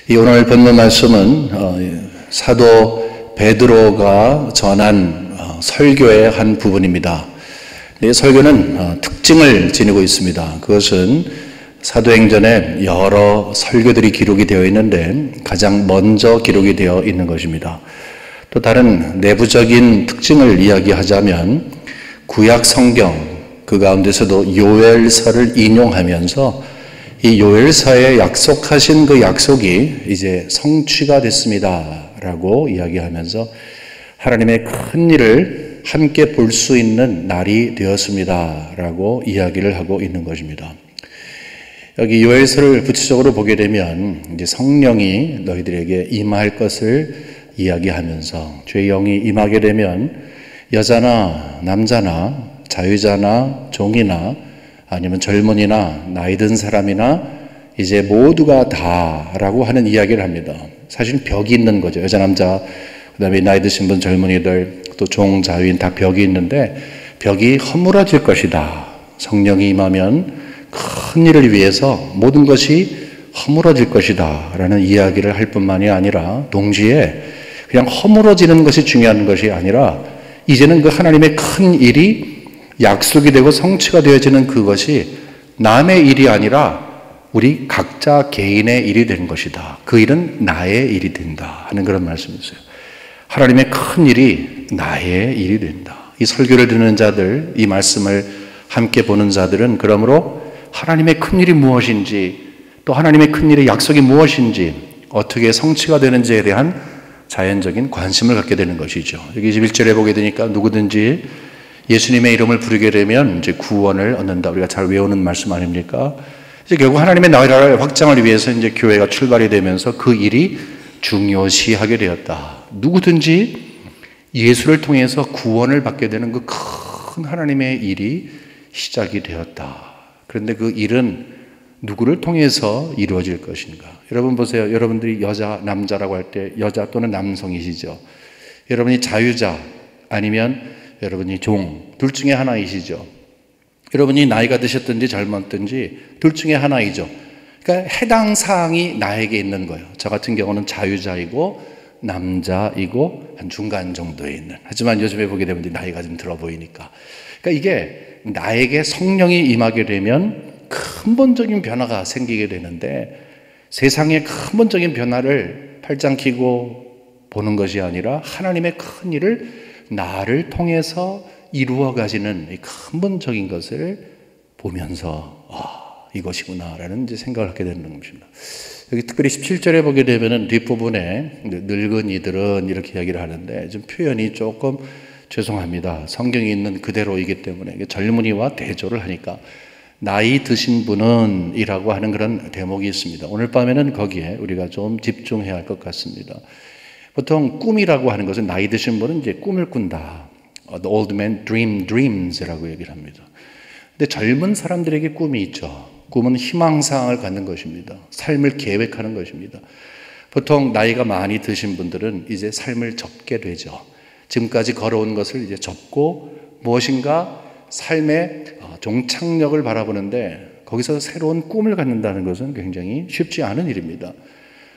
이 오늘 본문 말씀은 사도 베드로가 전한 설교의 한 부분입니다. 이 설교는 특징을 지니고 있습니다. 그것은 사도행전에 여러 설교들이 기록이 되어 있는데 가장 먼저 기록이 되어 있는 것입니다. 또 다른 내부적인 특징을 이야기하자면 구약 성경 그 가운데서도 요엘서를 인용하면서 이 요엘서에 약속하신 그 약속이 이제 성취가 됐습니다 라고 이야기하면서 하나님의 큰 일을 함께 볼 수 있는 날이 되었습니다 라고 이야기를 하고 있는 것입니다. 여기 요엘서를 구체적으로 보게 되면 이제 성령이 너희들에게 임할 것을 이야기하면서 주의 영이 임하게 되면 여자나 남자나 자유자나 종이나 아니면 젊은이나 나이 든 사람이나 이제 모두가 다라고 하는 이야기를 합니다. 사실 벽이 있는 거죠. 여자, 남자, 그 다음에 나이 드신 분, 젊은이들, 또 종, 자유인 다 벽이 있는데 벽이 허물어질 것이다. 성령이 임하면 큰 일을 위해서 모든 것이 허물어질 것이다 라는 이야기를 할 뿐만이 아니라 동시에 그냥 허물어지는 것이 중요한 것이 아니라 이제는 그 하나님의 큰 일이 약속이 되고 성취가 되어지는 그것이 남의 일이 아니라 우리 각자 개인의 일이 되는 것이다. 그 일은 나의 일이 된다 하는 그런 말씀이었어요. 하나님의 큰 일이 나의 일이 된다. 이 설교를 듣는 자들, 이 말씀을 함께 보는 자들은 그러므로 하나님의 큰 일이 무엇인지 또 하나님의 큰 일의 약속이 무엇인지 어떻게 성취가 되는지에 대한 자연적인 관심을 갖게 되는 것이죠. 여기 21절에 보게 되니까 누구든지 예수님의 이름을 부르게 되면 이제 구원을 얻는다. 우리가 잘 외우는 말씀 아닙니까? 이제 결국 하나님의 나라를 확장을 위해서 이제 교회가 출발이 되면서 그 일이 중요시하게 되었다. 누구든지 예수를 통해서 구원을 받게 되는 그 큰 하나님의 일이 시작이 되었다. 그런데 그 일은 누구를 통해서 이루어질 것인가? 여러분 보세요. 여러분들이 여자, 남자라고 할 때 여자 또는 남성이시죠. 여러분이 자유자 아니면 여러분이 종, 둘 중에 하나이시죠. 여러분이 나이가 드셨든지 젊었든지 둘 중에 하나이죠. 그러니까 해당 사항이 나에게 있는 거예요. 저 같은 경우는 자유자이고 남자이고 한 중간 정도에 있는. 하지만 요즘에 보게 되면 나이가 좀 들어 보이니까. 그러니까 이게 나에게 성령이 임하게 되면 근본적인 변화가 생기게 되는데 세상의 근본적인 변화를 팔짱 끼고 보는 것이 아니라 하나님의 큰 일을 나를 통해서 이루어 가시는 이 근본적인 것을 보면서 이것이구나 라는 이제 생각을 하게 되는 것입니다. 여기 특별히 17절에 보게 되면은 뒷부분에 늙은이들은 이렇게 이야기를 하는데 좀 표현이 조금 죄송합니다. 성경이 있는 그대로이기 때문에 젊은이와 대조를 하니까 나이 드신 분은 이라고 하는 그런 대목이 있습니다. 오늘 밤에는 거기에 우리가 좀 집중해야 할 것 같습니다. 보통 꿈이라고 하는 것은 나이 드신 분은 이제 꿈을 꾼다. The old man dream dreams라고 얘기를 합니다. 근데 젊은 사람들에게 꿈이 있죠. 꿈은 희망사항을 갖는 것입니다. 삶을 계획하는 것입니다. 보통 나이가 많이 드신 분들은 이제 삶을 접게 되죠. 지금까지 걸어온 것을 이제 접고 무엇인가 삶의 종착역을 바라보는데 거기서 새로운 꿈을 갖는다는 것은 굉장히 쉽지 않은 일입니다.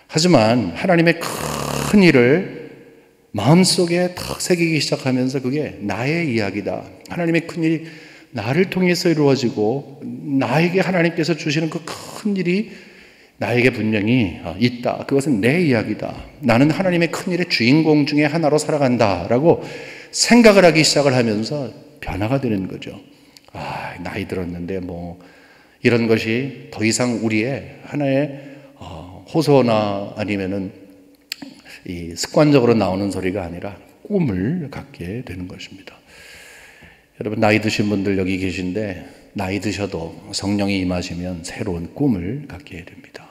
하지만 하나님의 큰 일을 마음속에 탁 새기기 시작하면서 그게 나의 이야기다. 하나님의 큰 일이 나를 통해서 이루어지고 나에게 하나님께서 주시는 그 큰 일이 나에게 분명히 있다. 그것은 내 이야기다. 나는 하나님의 큰 일의 주인공 중에 하나로 살아간다 라고 생각을 하기 시작을 하면서 변화가 되는 거죠. 나이 들었는데 뭐 이런 것이 더 이상 우리의 하나의 호소나 아니면은 이 습관적으로 나오는 소리가 아니라 꿈을 갖게 되는 것입니다. 여러분 나이 드신 분들 여기 계신데 나이 드셔도 성령이 임하시면 새로운 꿈을 갖게 됩니다.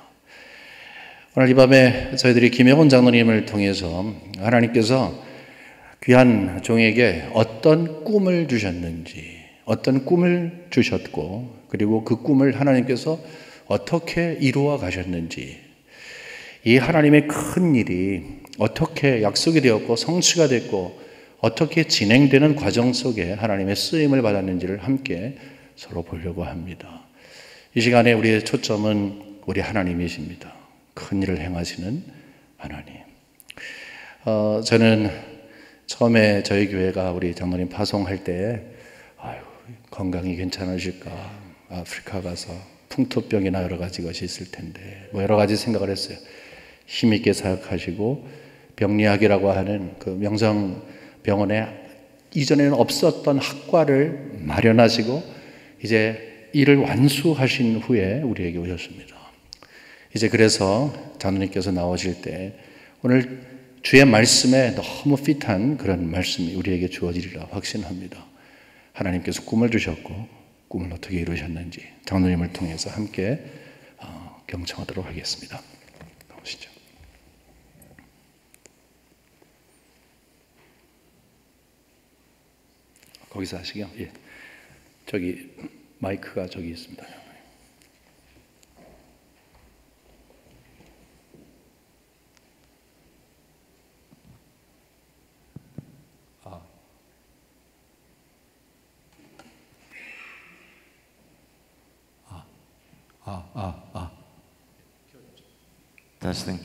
오늘 이 밤에 저희들이 김영훈 장로님을 통해서 하나님께서 귀한 종에게 어떤 꿈을 주셨는지 어떤 꿈을 주셨고 그리고 그 꿈을 하나님께서 어떻게 이루어 가셨는지 이 하나님의 큰 일이 어떻게 약속이 되었고 성취가 됐고 어떻게 진행되는 과정 속에 하나님의 쓰임을 받았는지를 함께 서로 보려고 합니다. 이 시간에 우리의 초점은 우리 하나님이십니다. 큰 일을 행하시는 하나님. 저는 처음에 저희 교회가 우리 장로님 파송할 때 건강이 괜찮으실까, 아프리카 가서 풍토병이나 여러 가지 것이 있을 텐데 뭐 여러 가지 생각을 했어요. 힘있게 사역하시고 병리학이라고 하는 그 명성병원에 이전에는 없었던 학과를 마련하시고 이제 일을 완수하신 후에 우리에게 오셨습니다. 이제 그래서 장로님께서 나오실 때 오늘 주의 말씀에 너무 핏한 그런 말씀이 우리에게 주어지리라 확신합니다. 하나님께서 꿈을 주셨고 꿈을 어떻게 이루셨는지 장로님을 통해서 함께 경청하도록 하겠습니다. 나오시죠. 거기서 하시죠. 예. 저기 마이크가 저기 있습니다. Testing.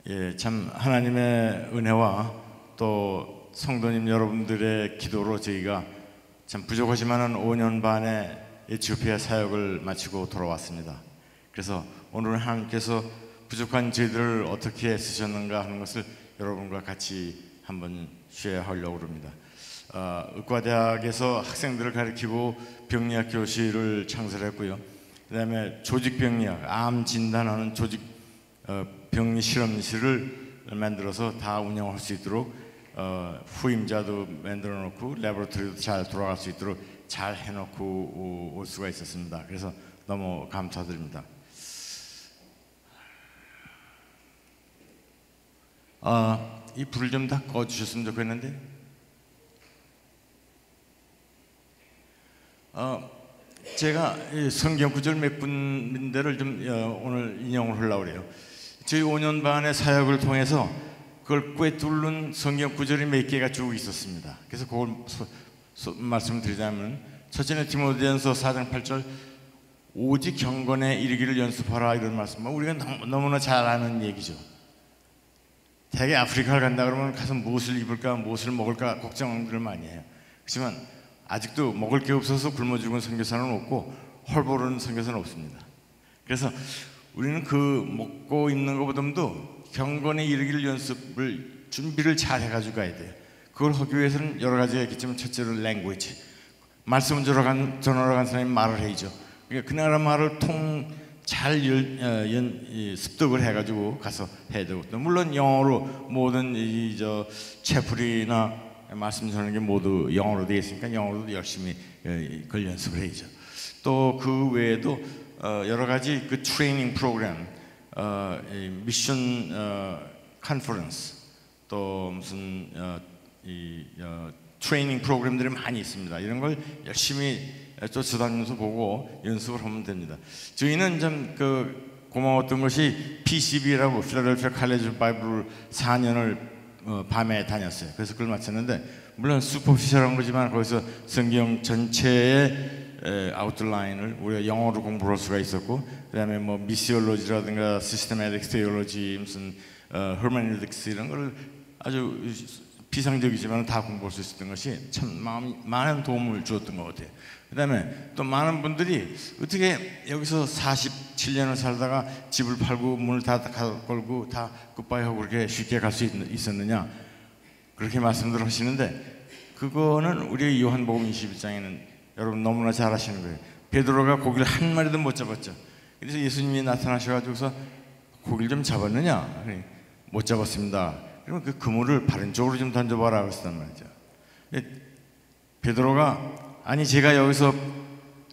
예, 참 하나님의 은혜와 또 성도님 여러분들의 기도로 저희가 참 부족하지만은 5년 반의 에티오피아 사역을 마치고 돌아왔습니다. 그래서 오늘 하나님께서 부족한 저희들을 어떻게 쓰셨는가 하는 것을 여러분과 같이 한번 쉐어하려고 합니다. 의과대학에서 학생들을 가르치고 병리학 교실을 창설했고요. 그 다음에 조직병리학, 암 진단하는 조직 병리 실험실을 만들어서 다 운영할 수 있도록 후임자도 만들어 놓고 레버러토리도 잘 돌아갈 수 있도록 잘 해놓고 올 수가 있었습니다. 그래서 너무 감사드립니다. 이 불을 좀 다 꺼주셨으면 좋겠는데. 제가 성경 구절 몇 군데를 좀 오늘 인용을 하려고 그래요. 저희 5년 반의 사역을 통해서 그걸 꿰뚫는 성경 구절이 몇 개가 쭉 있었습니다. 그래서 그걸 말씀드리자면 첫째는 디모데전서 4장 8절 오직 경건에 이르기를 연습하라 이런 말씀. 우리가 너무나 잘 아는 얘기죠. 대개 아프리카를 간다 그러면 가서 무엇을 입을까 무엇을 먹을까 걱정들을 많이 해요. 그렇지만 아직도 먹을 게 없어서 굶어 죽은 선교사는 없고 헐보르는 선교사는 없습니다. 그래서 우리는 그 먹고 있는 것보다도 경건에 이르기를 연습을 준비를 잘 해가지고 가야 돼요. 그걸 하기 위해서는 여러 가지가 있겠지만 첫째로 랭귀지, 말씀을 전하러 간 사람이 말을 해야죠. 그러니까 그 나라 말을 잘 습득을 해가지고 가서 해야 되고, 또 물론 영어로 모든 채플이나 말씀 전하는 게 모두 영어로 되어 있으니까 영어로도 열심히 그걸 연습을 해야죠. 또 그 외에도 여러 가지 그 트레이닝 프로그램, 미션 컨퍼런스, 또 무슨 트레이닝 프로그램들이 많이 있습니다. 이런 걸 열심히 쫓아다니면서 보고 연습을 하면 됩니다. 저희는 좀 고마웠던 것이 PCB라고 필라델피아 칼리지 바이블 4년을 밤에 다녔어요. 그래서 그걸 마쳤는데 물론 슈퍼피셜한 거지만 거기서 성경 전체의 아웃라인을 우리가 영어로 공부할 수가 있었고, 그 다음에 뭐 미시올로지라든가 시스테매틱 테올로지, 무슨 허메네틱스 이런 걸 아주 비상적이지만 다 공부할 수 있었던 것이 참 많은 도움을 주었던 것 같아요. 그 다음에 또 많은 분들이 어떻게 여기서 47년을 살다가 집을 팔고 문을 다 걸고 다 굿바이하고 그렇게 쉽게 갈 수 있었느냐 그렇게 말씀들 하시는데, 그거는 우리 요한복음 21장에는 여러분 너무나 잘 아시는 거예요. 베드로가 고기를 한 마리도 못 잡았죠. 그래서 예수님이 나타나셔가지고서 고기를 좀 잡았느냐? 못 잡았습니다. 그러면 그 그물을 바른 쪽으로 좀 던져봐라 그랬단 말이죠. 베드로가 아니 제가 여기서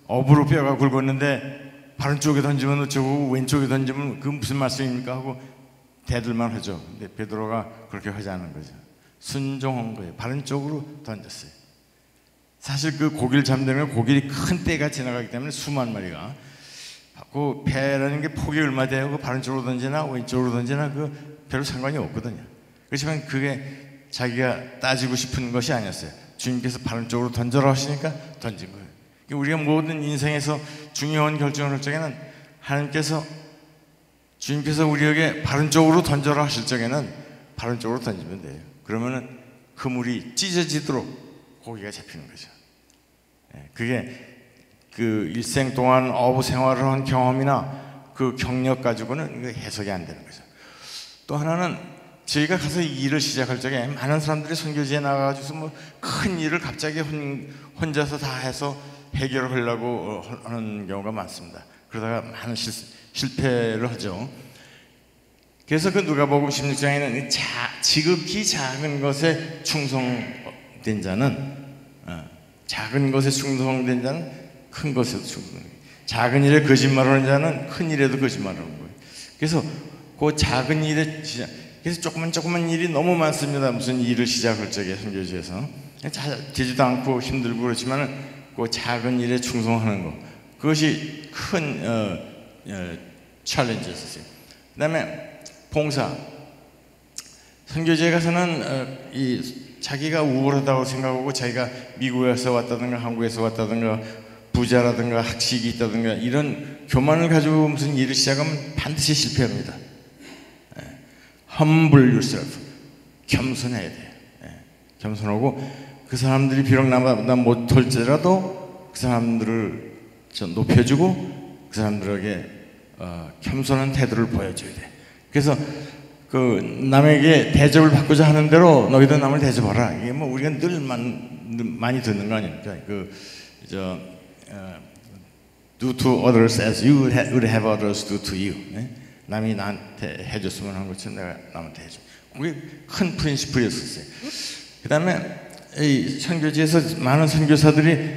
업으로 뼈가 굵었는데 바른 쪽에 던지면 어쩌고 왼쪽에 던지면 그 무슨 말씀입니까 하고 대들만 하죠. 근데 베드로가 그렇게 하지 않은 거죠. 순종한 거예요. 바른 쪽으로 던졌어요. 사실 그 고기를 잡는 건 고기를 큰 떼가 지나가기 때문에 수만 마리가 그 배라는 게 폭이 얼마 되고 바른 쪽으로 던지나 왼쪽으로 던지나 그 별로 상관이 없거든요. 그렇지만 그게 자기가 따지고 싶은 것이 아니었어요. 주님께서 바른 쪽으로 던져라 하시니까 던진 거예요. 우리가 모든 인생에서 중요한 결정을 할 적에는 주님께서 우리에게 바른 쪽으로 던져라 하실 적에는 바른 쪽으로 던지면 돼요. 그러면은 그물이 찢어지도록 고기가 잡히는 거죠. 그게 그 일생 동안 어부 생활을 한 경험이나 그 경력 가지고는 해석이 안 되는 거죠. 또 하나는 저희가 가서 이 일을 시작할 적에 많은 사람들이 선교지에 나가가지고 뭐 큰 일을 갑자기 혼자서 다 해서 해결하려고 하는 경우가 많습니다. 그러다가 많은 실패를 하죠. 그래서 그 누가복음 16장에는 지극히 작은 것에 충성된 자는 작은 것에 충성된 자는 큰 것에도 충성된, 작은 일에 거짓말하는 자는 큰 일에도 거짓말하는 거예요. 그래서 그 작은 일에 그래서 조그만 일이 너무 많습니다. 무슨 일을 시작할 적에 선교지에서 잘 되지도 않고 힘들고 그렇지만은 그 작은 일에 충성하는 거, 그것이 큰 챌린지였어요. 그다음에 봉사. 선교지에 가서는 자기가 우월하다고 생각하고 자기가 미국에서 왔다든가 한국에서 왔다든가 부자라든가 학식이 있다든가 이런 교만을 가지고 무슨 일을 시작하면 반드시 실패합니다. Humble yourself. 겸손해야 돼요. 겸손하고 그 사람들이 비록 나보다 못할지라도 그 사람들을 높여주고 그 사람들에게 겸손한 태도를 보여줘야 돼. 그래서 그 남에게 대접을 받고자 하는 대로 너희도 남을 대접하라. 이게 뭐 우리가 늘 많이 듣는 거 아닙니까? do to others as you would have others do to you. 남이 나한테 해줬으면 하는 것처럼 내가 남한테 해줘. 그게 큰 프린시플이었어요. 그 다음에 이 선교지에서 많은 선교사들이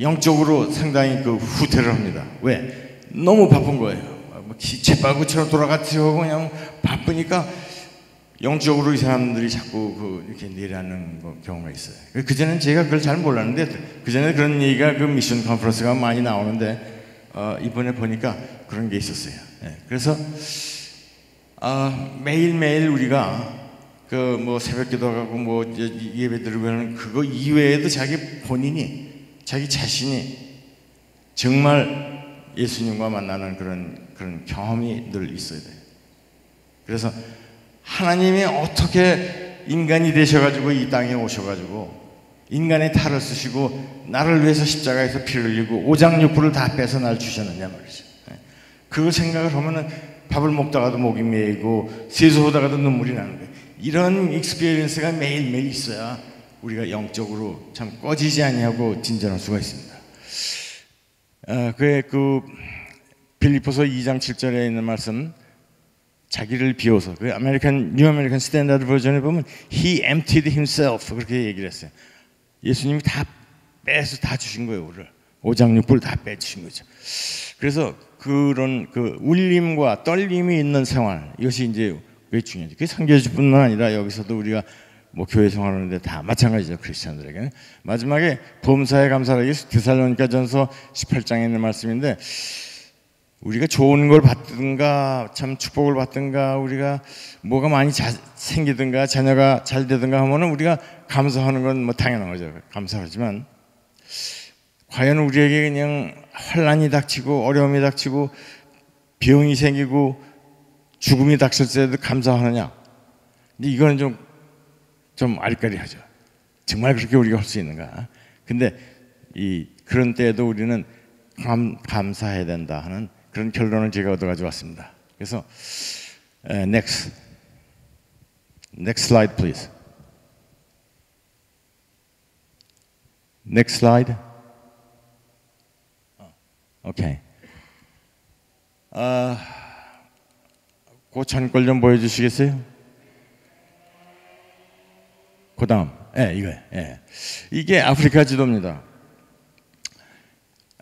영적으로 상당히 그 후퇴를 합니다. 왜? 너무 바쁜 거예요. 쳇바구처럼 돌아가지고 그냥 바쁘니까 영적으로 이 사람들이 자꾸 이렇게 내려앉는 경우가 있어요. 그전에는 제가 그걸 잘 몰랐는데, 그전에 그런 얘기가 그 미션 컨퍼런스가 많이 나오는데, 이번에 보니까 그런 게 있었어요. 그래서, 매일매일 우리가 그 뭐 새벽 기도 가고 뭐 예배 드리고 하는 그거 이외에도 자기 자신이 정말 예수님과 만나는 그런 경험이 늘 있어야 돼요. 그래서 하나님이 어떻게 인간이 되셔가지고 이 땅에 오셔가지고 인간의 탈을 쓰시고 나를 위해서 십자가에서 피를 흘리고 오장육부를 다 빼서 날 주셨느냐 말이죠. 그걸 생각을 하면은 밥을 먹다가도 목이 메이고 세수하다가도 눈물이 나는 거예요. 이런 익스피리언스가 매일매일 있어야 우리가 영적으로 참 꺼지지 아니하고 진전할 수가 있습니다. 그 빌립보서 2장 7절에 있는 말씀, 자기를 비워서, 그 뉴 아메리칸 스탠다드 버전에 보면 He emptied himself 그렇게 얘기를 했어요. 예수님이 다 빼서 다 주신 거예요. 우리를 오장육부를 다 빼주신 거죠. 그래서 그런 그 울림과 떨림이 있는 생활, 이것이 이제 왜 중요하죠. 그게 선교지뿐만 아니라 여기서도 우리가 뭐 교회 생활하는데 다 마찬가지죠. 크리스천들에게는. 마지막에 범사에 감사하기 데살로니가전서 18장에 있는 말씀인데, 우리가 좋은 걸 받든가 참 축복을 받든가 우리가 뭐가 많이 생기든가 자녀가 잘 되든가 하면은 우리가 감사하는 건 뭐 당연한 거죠. 감사하지만 과연 우리에게 그냥 환난이 닥치고 어려움이 닥치고 병이 생기고 죽음이 닥칠 때도 감사하느냐? 근데 이거는 좀 아리까리하죠. 정말 그렇게 우리가 할 수 있는가? 근데 그런 때에도 우리는 감사해야 된다 하는 그런 결론을 제가 얻어가지고 왔습니다. 그래서 next slide please. Next slide. 오케이. 그 전걸 좀 보여주시겠어요? 그 다음, 이거예요. 이게 아프리카 지도입니다.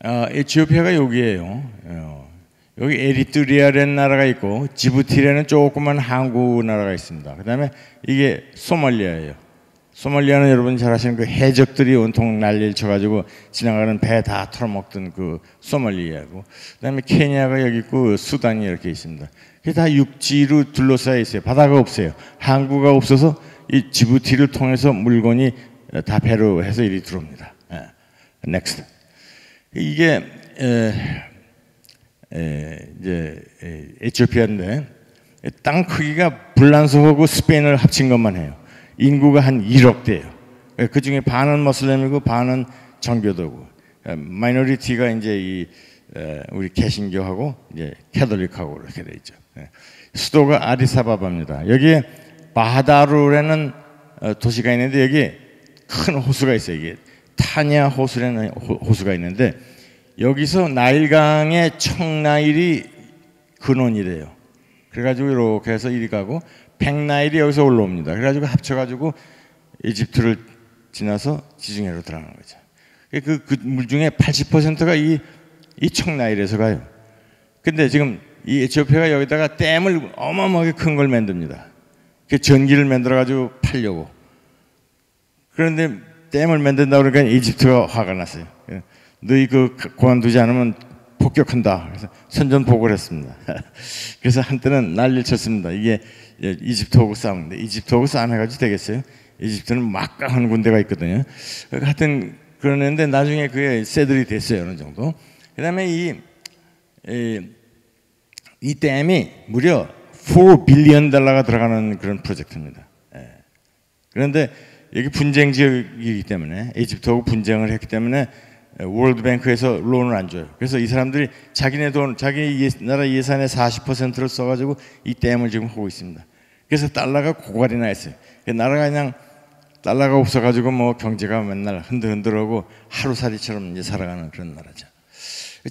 에티오피아가 여기에요. 여기 에리트리아라는 나라가 있고 지부티라는 조그만 항구 나라가 있습니다. 그 다음에 이게 소말리아예요. 소말리아는 여러분 잘 아시는 그 해적들이 온통 난리를 쳐가지고 지나가는 배 다 털어먹던 그 소말리아고, 그 다음에 케냐가 여기 있고 수단이 이렇게 있습니다. 그게 다 육지로 둘러싸여 있어요. 바다가 없어요. 항구가 없어서 이 지부티를 통해서 물건이 다 배로 해서 이리 들어옵니다. Next. 이게 이제 에티오피아인데 땅 크기가 불란서하고 스페인을 합친 것만 해요. 인구가 한 1억대예요. 그 중에 반은 모슬렘이고 반은 정교도고, 마이너리티가 이제 우리 개신교하고 이제 캐톨릭하고 이렇게 돼 있죠. 수도가 아디사바바입니다. 여기에 바하다루라는 도시가 있는데 여기 큰 호수가 있어요. 이게 타냐 호수라는 호수가 있는데 여기서 나일강의 청나일이 근원이래요. 그래가지고 이렇게 해서 이리 가고 백나일이 여기서 올라옵니다. 그래가지고 합쳐가지고 이집트를 지나서 지중해로 들어가는 거죠. 그 물 중에 80%가 이 청나일에서 가요. 근데 지금 이 에티오피아가 여기다가 댐을 어마어마하게 큰 걸 만듭니다. 그 전기를 만들어가지고 팔려고. 그런데 댐을 만든다 그러니까 이집트가 화가 났어요. 너희 그 그만두지 않으면 폭격한다. 그래서 선전포고를 했습니다. 그래서 한때는 난리를 쳤습니다. 이게 이집트하고 싸움인데 이집트하고 싸움해가지고 되겠어요? 이집트는 막강한 군대가 있거든요. 하여튼 그러는데 나중에 그게 세들이 됐어요. 어느 정도. 그 다음에 이 댐이 무려 4 빌리언 달러가 들어가는 그런 프로젝트입니다. 그런데 여기 분쟁 지역이기 때문에 이집트하고 분쟁을 했기 때문에 월드뱅크에서 론을 안 줘요. 그래서 이 사람들이 자기네 돈, 자기 나라 예산의 40%를 써가지고 이 댐을 지금 하고 있습니다. 그래서 달러가 고갈이 나 있어요. 나라가 그냥 달러가 없어가지고 뭐 경제가 맨날 흔들흔들하고 하루살이처럼 이제 살아가는 그런 나라죠.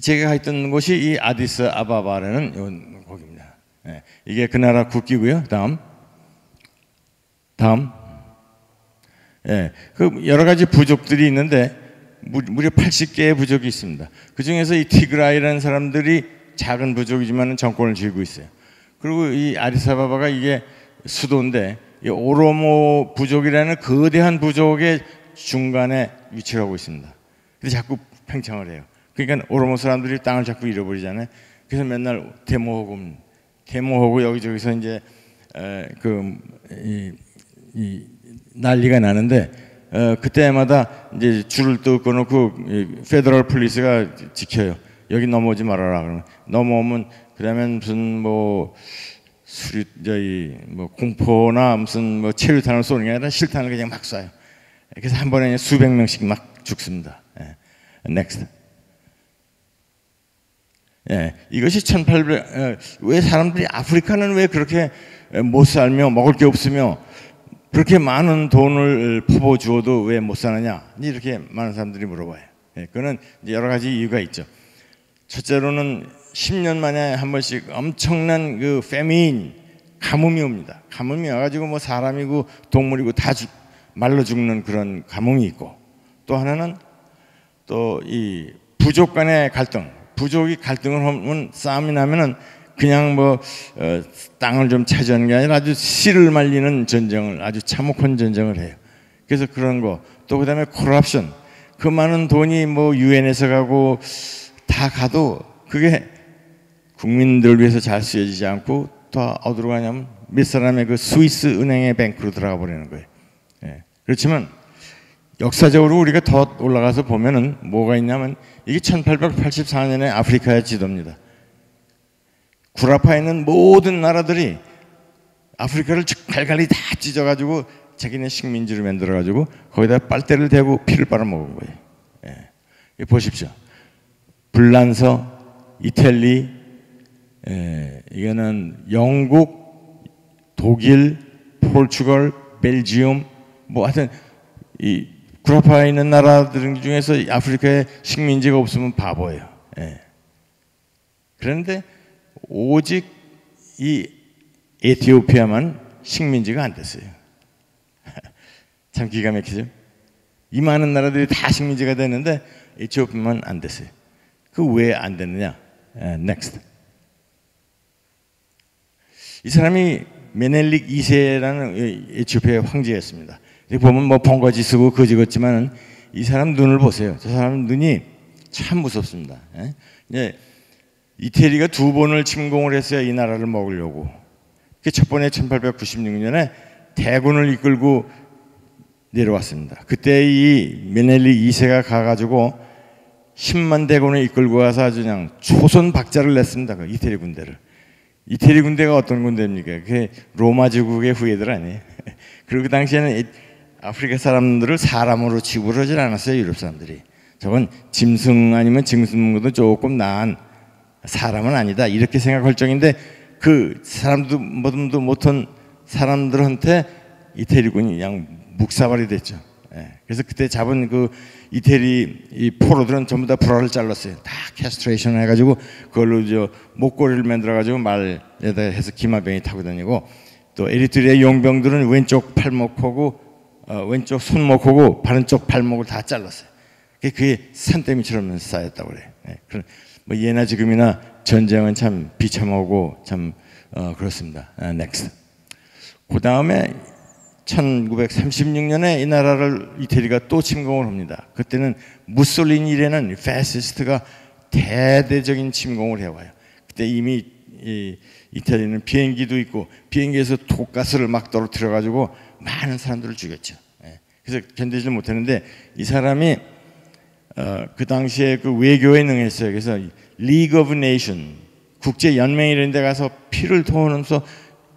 제가 있던 곳이 이 아디스 아바바라는 곳입니다. 이게 그 나라 국기고요. 다음. 그 여러 가지 부족들이 있는데 무려 80개의 부족이 있습니다. 그 중에서 이 티그라이라는 사람들이 작은 부족이지만 정권을 쥐고 있어요. 그리고 이 아디스아바바가 이게 수도인데 이 오로모 부족이라는 거대한 부족의 중간에 위치를 하고 있습니다. 근데 자꾸 팽창을 해요. 그러니까 오로모 사람들이 땅을 자꾸 잃어버리잖아요. 그래서 맨날 데모하고 여기저기서 이제 난리가 나는데 그때마다 이제 줄을 뜯고 놓고 페더럴 폴리스가 지켜요. 여기 넘어오지 말아라. 그러면 넘어오면 그다음에 무슨 공포나 무슨 체류탄을 쏘는 게 아니라 실탄을 그냥 막 쏴요. 그래서 한 번에 수백 명씩 막 죽습니다. Next. 이것이 1800. 왜 사람들이 아프리카는 왜 그렇게 못 살며 먹을 게 없으며 그렇게 많은 돈을 퍼부어 주어도 왜 못 사느냐? 이렇게 많은 사람들이 물어봐요. 그거는 이제 여러 가지 이유가 있죠. 첫째로는 10년 만에 한 번씩 엄청난 그 페민, 가뭄이 옵니다. 가뭄이 와가지고 뭐 사람이고 동물이고 다 말라 죽는 그런 가뭄이 있고, 또 하나는 또 이 부족 간의 갈등. 부족이 갈등을 하면 싸움이 나면은 그냥 땅을 좀 차지하는 게 아니라 아주 씨를 말리는 전쟁을, 아주 참혹한 전쟁을 해요. 그래서 그런 거. 또 그다음에 코럽션. 그 많은 돈이 유엔에서 가고 다 가도 그게 국민들을 위해서 잘 쓰여지지 않고 또 어디로 가냐면 몇 사람의 그 스위스 은행의 뱅크로 들어가 버리는 거예요. 그렇지만 역사적으로 우리가 더 올라가서 보면은 뭐가 있냐면 이게 1884년에 아프리카의 지도입니다. 구라파에 있는 모든 나라들이 아프리카를 갈갈이 다 찢어가지고 자기네 식민지를 만들어가지고 거기다 빨대를 대고 피를 빨아먹은 거예요. 보십시오. 불란서, 이탈리, 이거는 영국, 독일, 포르투갈, 벨지움, 하여튼 이 구라파에 있는 나라들 중에서 아프리카에 식민지가 없으면 바보예요. 그런데 오직 이 에티오피아만 식민지가 안 됐어요. 참 기가 막히죠. 이 많은 나라들이 다 식민지가 됐는데 에티오피아만 안 됐어요. 그 왜 안 됐느냐? Next. 이 사람이 메넬릭 2세라는 에티오피아의 황제였습니다. 보면 번거지 쓰고 거지 같지만 이 사람 눈을 보세요. 저 사람 눈이 참 무섭습니다. 이태리가 2번을 침공을 했어요. 이 나라를 먹으려고. 첫 번에 1896년에 대군을 이끌고 내려왔습니다. 그때 이 메넬리 2세가 가가지고 10만 대군을 이끌고 와서 아주 그냥 초선 박자를 냈습니다. 그 이태리 군대를. 이태리 군대가 어떤 군대입니까? 그게 로마 제국의 후예들 아니에요. 그리고 그 당시에는 아프리카 사람들을 사람으로 취급을 하질 않았어요. 유럽 사람들이. 저건 짐승 아니면 짐승보다 조금 나은 사람은 아니다 이렇게 생각할 정인데 그 사람도 못한 사람들한테 이태리군이 그냥 묵사발이 됐죠. 그래서 그때 잡은 그 이태리 이 포로들은 전부 다 불화를 잘랐어요. 다 캐스트레이션을 해가지고 그걸로 저 목걸이를 만들어가지고 말에다 해서 기마병이 타고 다니고 또 에리트리아 용병들은 왼쪽 팔목하고 왼쪽 손목하고 바른쪽 발목을 다 잘랐어요. 그게 산더미처럼 쌓였다고 그래요. 뭐 예나 지금이나 전쟁은 참 비참하고 참 그렇습니다. 넥스트. 그 다음에 1936년에 이 나라를 이태리가 또 침공을 합니다. 그때는 무솔리니라는 패시스트가 대대적인 침공을 해와요. 그때 이미 이태리는 비행기도 있고 비행기에서 독가스를 막 떨어뜨려가지고 많은 사람들을 죽였죠. 그래서 견디지 못했는데 이 사람이 그 당시에 그 외교에 능했어요. 그래서 League of Nations 국제 연맹이라는 데 가서 피를 토하면서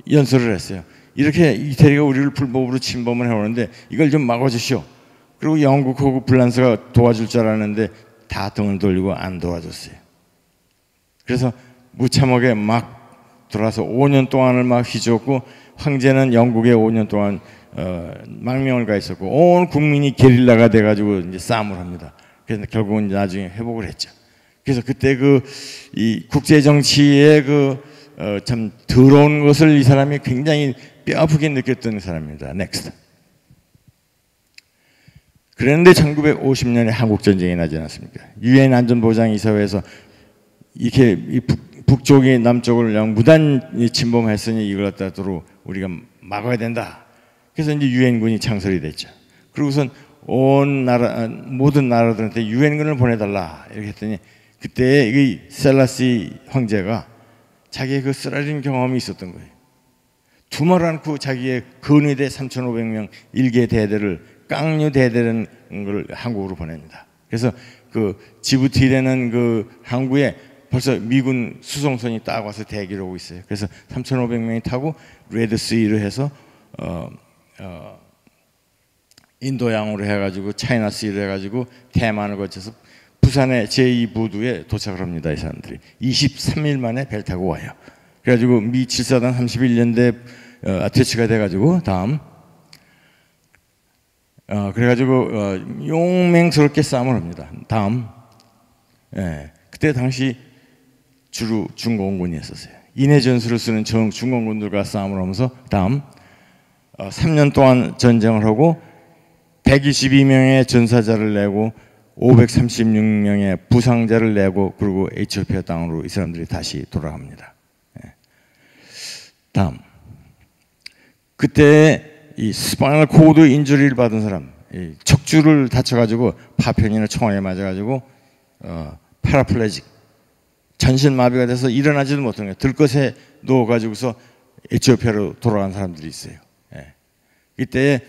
연설을 했어요. 이렇게 이태리가 우리를 불법으로 침범을 해오는데 이걸 좀 막아주시오. 그리고 영국하고 프랑스가 도와줄 줄 알았는데 다 등을 돌리고 안 도와줬어요. 그래서 무참하게 막 돌아서 5년 동안을 막 휘저었고 황제는 영국에 5년 동안 망명을 가 있었고 온 국민이 게릴라가 돼가지고 이제 싸움을 합니다. 그래서 결국은 나중에 회복을 했죠. 그래서 그때 이 국제 정치의 참 더러운 것을 이 사람이 굉장히 뼈아프게 느꼈던 사람입니다. 넥스트. 그런데 1950년에 한국 전쟁이 나지 않았습니까? 유엔 안전보장이사회에서 이렇게 북쪽이 남쪽을 그냥 무단 침범했으니 이걸 갖다도 우리가 막아야 된다. 그래서 이제 유엔군이 창설이 됐죠. 그리고선 온 나라 모든 나라들한테 유엔군을 보내달라 이렇게 했더니 그때 이 셀라시 황제가 자기의 그 쓰라린 경험이 있었던 거예요. 두말 않고 자기의 근위대 3,500명 일개 대대를 깡류 대대라는 걸 한국으로 보냅니다. 그래서 그 지부티라는 그 항구에 벌써 미군 수송선이 딱 와서 대기를 하고 있어요. 그래서 3,500명이 타고 레드시를 해서 인도양으로 해가지고 차이나시를 해가지고 대만을 거쳐서 부산의 제2부두에 도착을 합니다. 이 사람들이 23일 만에 배를 타고 와요. 그래가지고 미 7사단 31년대 아태치가 돼가지고 다음 그래가지고 용맹스럽게 싸움을 합니다. 다음 그때 당시 주로 중공군이었어요. 인해 전술을 쓰는 중공군들과 싸움을 하면서 다음 3년 동안 전쟁을 하고 122명의 전사자를 내고 536명의 부상자를 내고 그리고 에티오피아 땅으로 이 사람들이 다시 돌아갑니다. 다음 그때 이 스파이널 코드 인주리를 받은 사람 척추를 다쳐가지고 파편이나 총알에 맞아가지고 파라플레직 전신마비가 돼서 일어나지도 못하는 거예요. 들것에 누워가지고서 에티오피아로 돌아간 사람들이 있어요. 이때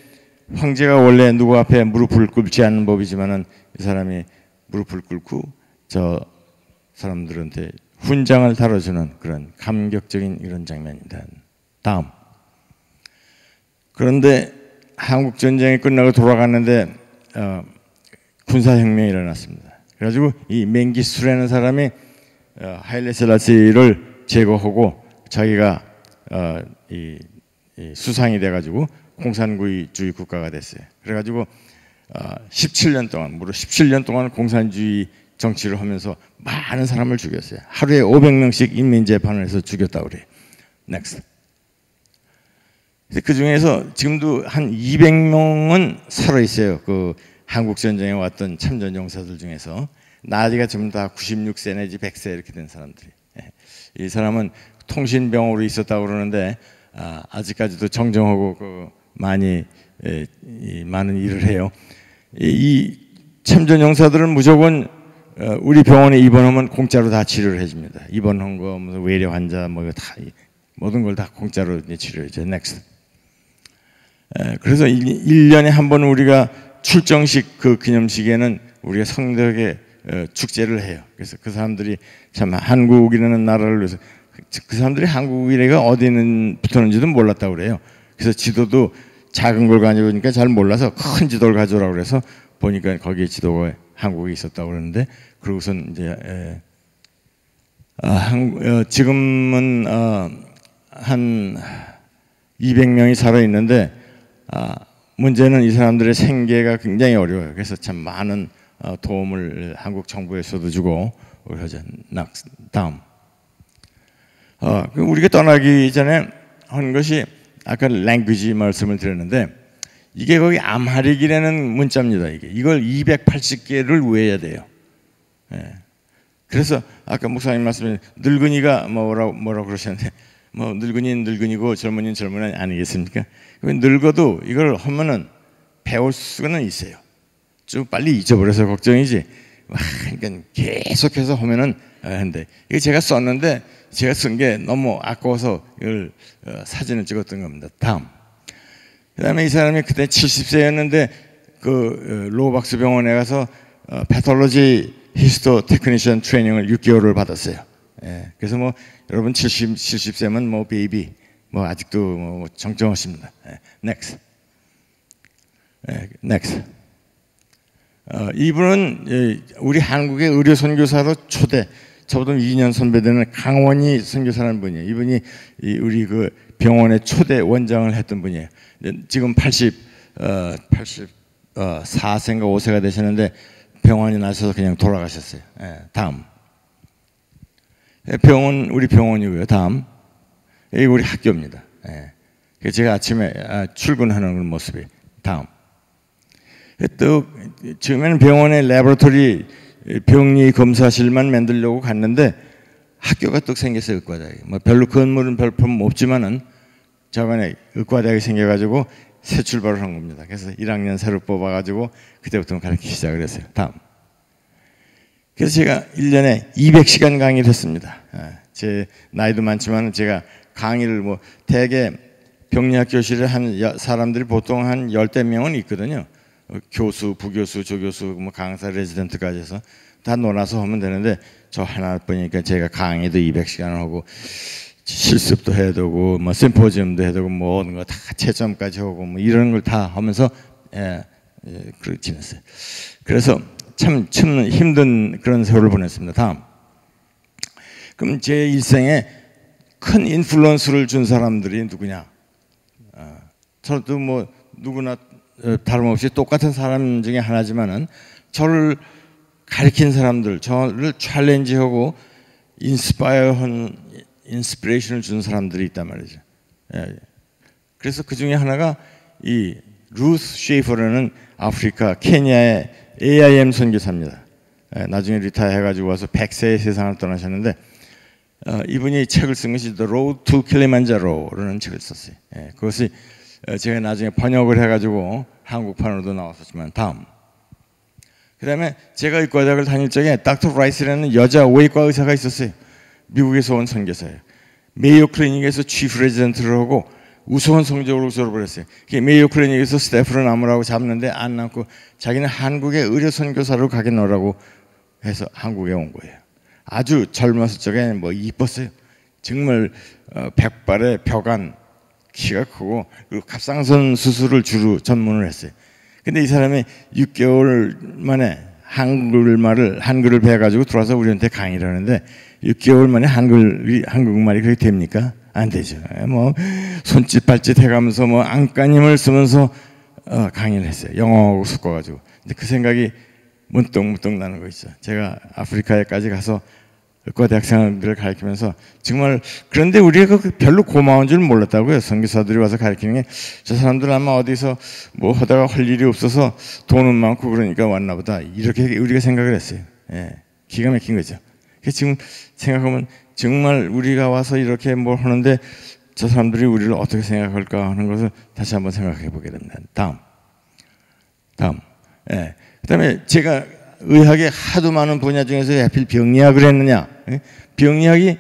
황제가 원래 누구 앞에 무릎을 꿇지 않는 법이지만은 이 사람이 무릎을 꿇고 저 사람들한테 훈장을 다뤄주는 그런 감격적인 이런 장면입니다. 다음. 그런데 한국 전쟁이 끝나고 돌아갔는데 군사혁명이 일어났습니다. 그래가지고 이 맹기수라는 사람이 하일레 셀라시를 제거하고 자기가 수상이 돼가지고 공산주의 국가가 됐어요. 그래가지고 17년 동안 무려 17년 동안 공산주의 정치를 하면서 많은 사람을 죽였어요. 하루에 500명씩 인민재판을 해서 죽였다고 그래요. 넥스트. 그 중에서 지금도 한 200명은 살아있어요. 그 한국 전쟁에 왔던 참전 용사들 중에서 나이가 지금 다 96세 내지 100세 이렇게 된 사람들이. 이 사람은 통신병으로 있었다고 그러는데 아직까지도 정정하고 많은 일을 해요. 이 참전 용사들은 무조건 우리 병원에 입원하면 공짜로 다 치료를 해줍니다. 입원한 거, 무슨 외래 환자 뭐 다 모든 걸 다 공짜로 치료해줘. 넥스트. 그래서 1년에 한 번 우리가 출정식 그 기념식에는 우리가 성덕의 축제를 해요. 그래서 그 사람들이 참 한국이라는 나라를 위해서 그 사람들이 한국이가 어디 붙었는지도 몰랐다고 그래요. 그래서 지도도 작은 걸 가져오니까 잘 몰라서 큰 지도를 가져오라고 그래서 보니까 거기에 지도가 한국에 있었다고 그러는데 그러고선 이제 지금은 한 200명이 살아 있는데 문제는 이 사람들의 생계가 굉장히 어려워요. 그래서 참 많은 도움을 한국 정부에서도 주고 그러죠. 다음 우리가 떠나기 전에 한 것이 아까 랭귀지 말씀을 드렸는데 이게 거기 암하릭이라는 문자입니다. 이걸 280개를 외워야 돼요. 그래서 아까 목사님 말씀에 늙은이가 뭐라고 그러셨는데 뭐 늙은이는 늙은이고 젊은이는 젊은이 아니겠습니까? 늙어도 이걸 하면은 배울 수는 있어요. 좀 빨리 잊어버려서 걱정이지. 그러니까 계속해서 하면은 한데 이거 제가 썼는데 제가 쓴 게 너무 아까워서 이걸 사진을 찍었던 겁니다. 다음. 그다음에 이 사람이 그때 70세였는데 그 로박스 병원에 가서 패톨로지 히스토 테크니션 트레이닝을 6개월을 받았어요. 그래서 뭐 여러분 70세면 뭐 베이비 뭐 아직도 뭐 정정하십니다. next. 이분은 우리 한국의 의료 선교사로 초대 저보다 2년 선배되는 강원희 선교사라는 분이에요. 이분이 우리 그 병원의 초대 원장을 했던 분이에요. 지금 84세인가 5세가 되셨는데 병원이 나셔서 그냥 돌아가셨어요. 다음. 우리 병원이고요. 다음. 여기 우리 학교입니다. 제가 아침에 출근하는 모습이. 다음. 또 처음에는 병원에 레버토리 병리 검사실만 만들려고 갔는데 학교가 또 생겼어요. 의과대학이. 뭐 별로 건물은 별품 없지만은 저번에 의과대학이 생겨가지고 새 출발을 한 겁니다. 그래서 1학년 새로 뽑아가지고 그때부터 가르치기 시작을 했어요. 다음. 그래서 제가 1년에 200시간 강의를 했습니다. 제 나이도 많지만 제가 강의를 뭐 대개 병리학 교실에 한 사람들이 보통 한 10대 명은 있거든요. 교수, 부교수, 조교수, 뭐 강사, 레지던트까지 해서 다 놀아서 하면 되는데 저 하나뿐이니까 제가 강의도 200시간을 하고 실습도 해야 되고 뭐 심포지엄도 해야 되고 뭐 모든 거 다 채점까지 하고 뭐 이런 걸 다 하면서 그렇게 지냈어요. 그래서 참 힘든 그런 세월을 보냈습니다. 다음. 그럼 제 일생에 큰 인플루언스를 준 사람들이 누구냐? 저도 뭐 누구나 다름없이 똑같은 사람 중에 하나지만은 저를 가르친 사람들, 저를 챌린지하고 인스피레이션을 준 사람들이 있단 말이죠. 그래서 그 중에 하나가 이 루스 쉐이퍼라는 아프리카 케냐의 AIM 선교사입니다. 나중에 리타이어 해가지고 와서 100세의 세상을 떠나셨는데 이분이 책을 쓴 것이 The Road to Kilimanjaro라는 책을 썼어요. 그것이 제가 나중에 번역을 해가지고 한국판으로도 나왔었지만 다음. 그 다음에 제가 의과대학을 다닐 적에 닥터 라이스라는 여자 외과 의사가 있었어요. 미국에서 온 선교사예요. 메이오 클리닉에서 치프 레지던트를 하고 우수한 성적으로 졸업을 했어요. 메이오 클리닉에서 스태프를 남으라고 잡는데 안 남고 자기는 한국의 의료 선교사로 가겠노라고 해서 한국에 온 거예요. 아주 젊었을 적에 뭐 이뻤어요. 정말 백발의 벽안, 키가 크고 그리고 갑상선 수술을 주로 전문을 했어요. 근데 이 사람이 6개월 만에 한글을 배워가지고 들어와서 우리한테 강의를 하는데 6개월 만에 한국말이 그렇게 됩니까? 안 되죠. 뭐 손짓 발짓 해가면서 뭐 안간힘을 쓰면서 강의를 했어요. 영어하고 섞어가지고. 근데 그 생각이 문득 나는 거 있죠. 제가 아프리카에까지 가서 의과대학생들을 가르치면서 정말 그런데 우리가 별로 고마운 줄 몰랐다고요. 선교사들이 와서 가르치는 게 저 사람들 아마 어디서 뭐 하다가 할 일이 없어서 돈은 많고 그러니까 왔나 보다 이렇게 우리가 생각을 했어요. 기가 막힌 거죠. 지금 생각하면 정말 우리가 와서 이렇게 뭘 하는데 저 사람들이 우리를 어떻게 생각할까 하는 것을 다시 한번 생각해 보게 됩니다. 다음. 그다음에 제가 의학의 하도 많은 분야 중에서 하필 병리학을 했느냐? 병리학이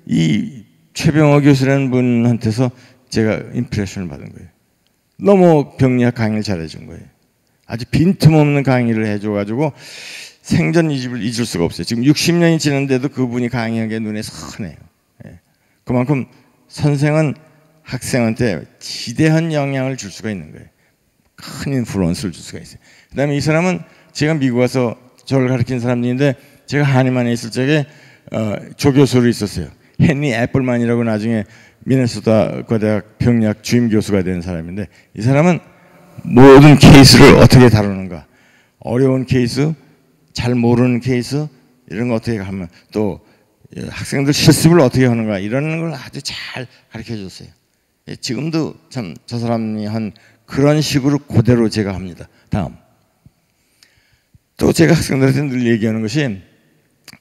이 최병호 교수라는 분한테서 제가 임프레션을 받은 거예요. 너무 병리학 강의를 잘해준 거예요. 아주 빈틈없는 강의를 해줘가지고 생전 이 집을 잊을 수가 없어요. 지금 60년이 지났는데도 그분이 강의한 게 눈에 선해요. 예. 그만큼 선생은 학생한테 지대한 영향을 줄 수가 있는 거예요. 큰 인플루언스를 줄 수가 있어요. 그 다음에 이 사람은 제가 미국 와서 저를 가르친 사람인데 제가 한의만에 있을 적에 조교수로 있었어요. 헨리 애플만이라고 나중에 미네소타 거대학 병리학 주임 교수가 된 사람인데 이 사람은 모든 케이스를 어떻게 다루는가, 어려운 케이스, 잘 모르는 케이스 이런 거 어떻게 하면 또 학생들 실습을 어떻게 하는가 이런 걸 아주 잘 가르쳐 줬어요. 지금도 참 저 사람이 한 그런 식으로 그대로 제가 합니다. 다음 또 제가 학생들한테 늘 얘기하는 것이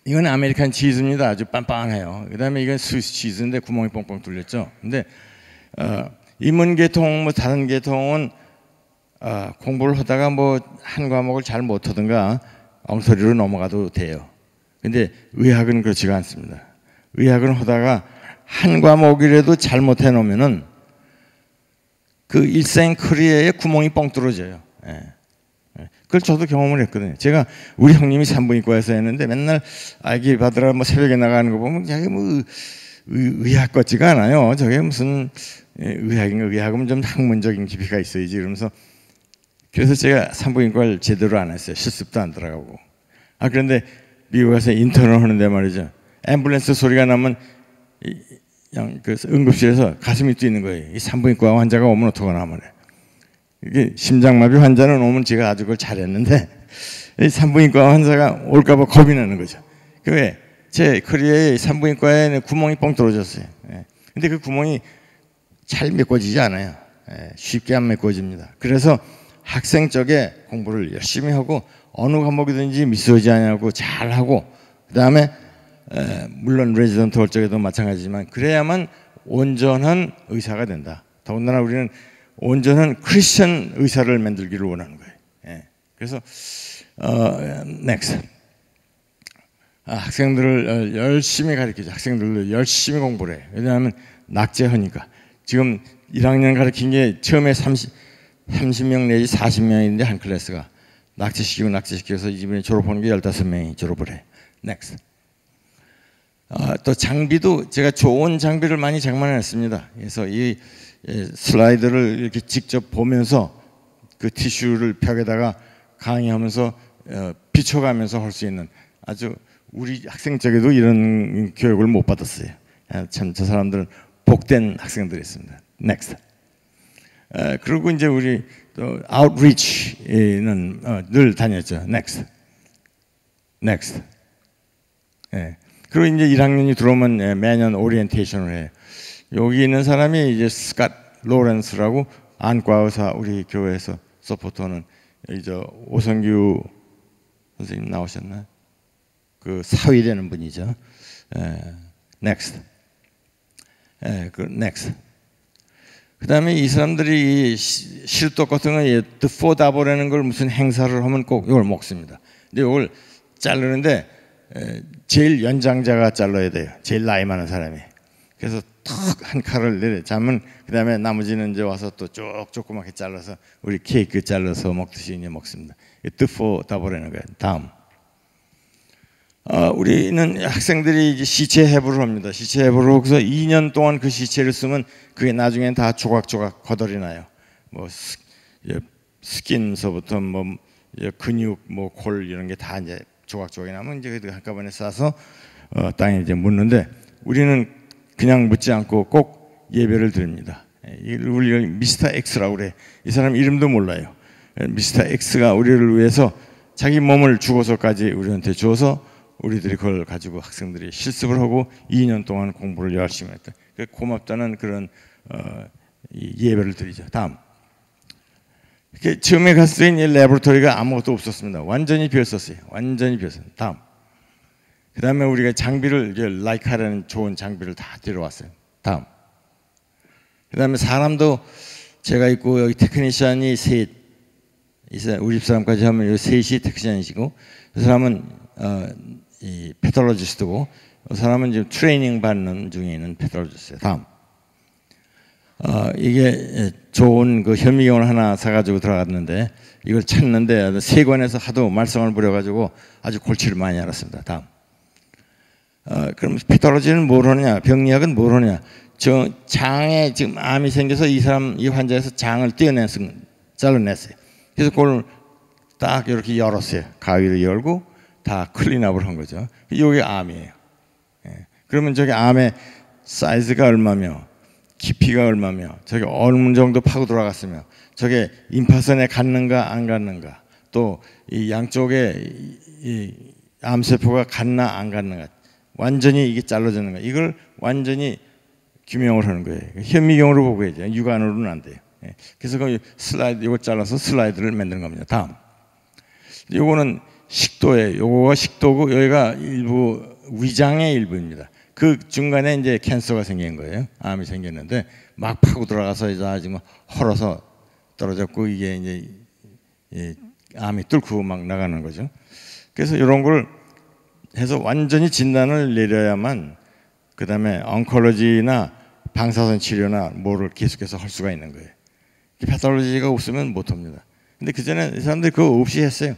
이건 아메리칸 치즈입니다. 아주 빤빤해요. 그 다음에 이건 스위스 치즈인데 구멍이 뻥뻥 뚫렸죠. 근데 인문 계통 뭐 다른 계통은 공부를 하다가 뭐 한 과목을 잘 못하든가 엉터리로 넘어가도 돼요. 근데 의학은 그렇지가 않습니다. 의학은 하다가 한 과목이라도 잘못해 놓으면은 그 일생 커리어에 구멍이 뻥 뚫어져요. 예. 그걸 저도 경험을 했거든요. 제가 우리 형님이 산부인과에서 했는데 맨날 아기 받으러 뭐 새벽에 나가는 거 보면 자기 뭐 의학 같지가 않아요. 저게 무슨 의학인가, 의학은 좀 학문적인 깊이가 있어야지 이러면서 그래서 제가 산부인과를 제대로 안 했어요. 실습도 안 들어가고. 그런데 미국 가서 인턴을 하는데 말이죠. 앰뷸런스 소리가 나면 그냥 그 응급실에서 가슴이 뛰는 거예요. 이 산부인과 환자가 오면 어떡하나 말이에요. 이게 심장마비 환자는 오면 제가 아주 그걸 잘했는데 이 산부인과 환자가 올까봐 겁이 나는 거죠. 왜? 제 커리어에 산부인과에 구멍이 뻥 뚫어졌어요. 근데 그 구멍이 잘 메꿔지지 않아요. 쉽게 안 메꿔집니다. 그래서 학생 쪽에 공부를 열심히 하고 어느 과목이든지 미스하지 않냐고 잘하고 그 다음에 물론 레지던트 할 적에도 마찬가지지만 그래야만 온전한 의사가 된다. 더군다나 우리는 온전한 크리스천 의사를 만들기를 원하는 거예요. 그래서 next 학생들을 열심히 가르치죠. 학생들을 열심히 공부를 해요. 왜냐하면 낙제하니까 지금 1학년 가르친 게 처음에 30명 내지 40명인데 한 클래스가 낙제시켜서 이번에 졸업하는 게 15명이 졸업을 해요. next 또 장비도 제가 좋은 장비를 많이 장만했습니다. 그래서 이 슬라이드를 이렇게 직접 보면서 그 티슈를 벽에다가 강의하면서 비춰가면서 할 수 있는 아주 우리 학생 쪽에도 이런 교육을 못 받았어요. 참 저 사람들은 복된 학생들이 있습니다. next. 그리고 이제 우리 또 outreach는 늘 다녔죠. next. 그리고 이제 1학년이 들어오면 매년 오리엔테이션을 해요. 여기 있는 사람이 이제 스캇 로렌스라고 안과 의사 우리 교회에서 서포터는 이제 오성규 선생님 나오셨나요? 그 사위 되는 분이죠. next. next. 그다음에 이 사람들이 실독 같은 거 드포다보라는 걸 무슨 행사를 하면 꼭 이걸 먹습니다. 근데 이걸 자르는데 제일 연장자가 잘라야 돼요. 제일 나이 많은 사람이. 그래서 턱 한 칼을 내려자면 그다음에 나머지는 이제 와서 또 쭉 조그맣게 잘라서 우리 케이크 잘라서 먹듯이 이제 먹습니다. 드포다보라는 거예요. 다음. 우리는 학생들이 이제 시체 해부를 합니다. 시체 해부를 하고서 2년 동안 그 시체를 쓰면 그게 나중엔 다 조각조각 거덜이 나요. 뭐 스킨서부터 뭐 근육, 뭐 골 이런 게 다 이제 조각조각이 나면 이제 한꺼번에 싸서 땅에 이제 묻는데 우리는 그냥 묻지 않고 꼭 예배를 드립니다. 우리가 미스터 X라고 그래. 이 사람 이름도 몰라요. 미스터 X가 우리를 위해서 자기 몸을 주고서까지 우리한테 줘서 우리들이 그걸 가지고 학생들이 실습을 하고 2년 동안 공부를 열심히 했다. 고맙다는 그런 예배를 드리죠. 다음. 이렇게 처음에 갔을 때 레보레토리가 아무것도 없었습니다. 완전히 비었었어요. 완전히 비었어요. 다음. 그 다음에 우리가 장비를 라이카라는 좋은 장비를 다 데려왔어요. 다음. 그 다음에 사람도 제가 있고 여기 테크니션이 셋, 우리 집사람까지 하면 여기 셋이 테크니션이시고 그 사람은 이 패톨로지스트고 그 사람은 지금 트레이닝 받는 중에 있는 패톨로지스트예요. 다음. 이게 좋은 그 현미경을 하나 사가지고 들어갔는데 이걸 찾는데 세관에서 하도 말썽을 부려가지고 아주 골치를 많이 앓았습니다. 다음. 그럼 패톨로지는 뭘 하느냐? 병리학은 뭘 하느냐? 저 장에 지금 암이 생겨서 이 환자에서 장을 잘라냈어요. 그래서 그걸 딱 이렇게 열었어요. 가위를 열고 다 클린업을 한 거죠. 이게 암이에요. 그러면 저기 암의 사이즈가 얼마며 깊이가 얼마며 저게 어느 정도 파고 들어갔으며 저게 임파선에 갔는가 안 갔는가 또 이 양쪽에 이 암세포가 갔나 안 갔는가 완전히 이게 잘라졌는가 이걸 완전히 규명을 하는 거예요. 현미경으로 보고 해야죠. 육안으로는 안 돼요. 그래서 그 슬라이드 이걸 잘라서 슬라이드를 만드는 겁니다. 다음. 요거는 식도예요. 요거가 식도고 여기가 일부 위장의 일부입니다. 그 중간에 이제 캔서가 생긴 거예요. 암이 생겼는데 막 파고 들어가서 이제 지금 헐어서 떨어졌고 이게 이제 암이 뚫고 막 나가는 거죠. 그래서 이런 걸 해서 완전히 진단을 내려야만 그 다음에 엉콜로지나 방사선 치료나 뭐를 계속해서 할 수가 있는 거예요. 패톨로지가 없으면 못 합니다. 근데 그 전에 이 사람들이 그거 없이 했어요.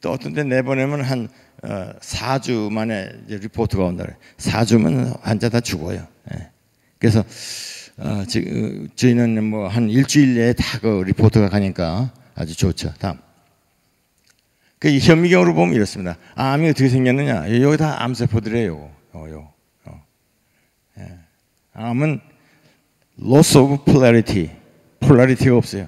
또 어떤 때 내보내면 한 4주 만에 이제 리포트가 온다 그래요. 4주면 환자 다 죽어요. 그래서 지금 저희는 뭐 한 일주일 내에 다 그 리포트가 가니까 아주 좋죠. 다음. 그 현미경으로 보면 이렇습니다. 암이 어떻게 생겼느냐? 여기 다 암세포들이에요. 암은 loss of polarity, 폴라리티가 없어요.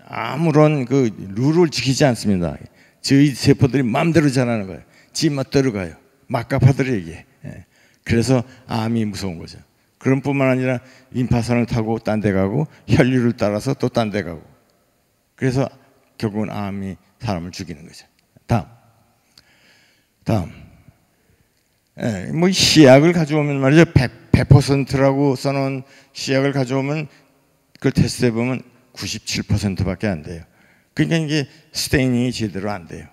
아무런 그 룰을 지키지 않습니다. 저희 세포들이 마음대로 자라는 거예요. 지 멋대로 가요. 막가파들이 이게. 그래서 암이 무서운 거죠. 그런 뿐만 아니라 임파선을 타고 딴 데 가고 혈류를 따라서 또 딴 데 가고. 그래서 결국은 암이 사람을 죽이는 거죠. 다음. 뭐 시약을 가져오면 말이죠. 100%라고 써놓은 시약을 가져오면 그걸 테스트해 보면 97%밖에 안 돼요. 그러니까 이게 스테이닝이 제대로 안 돼요.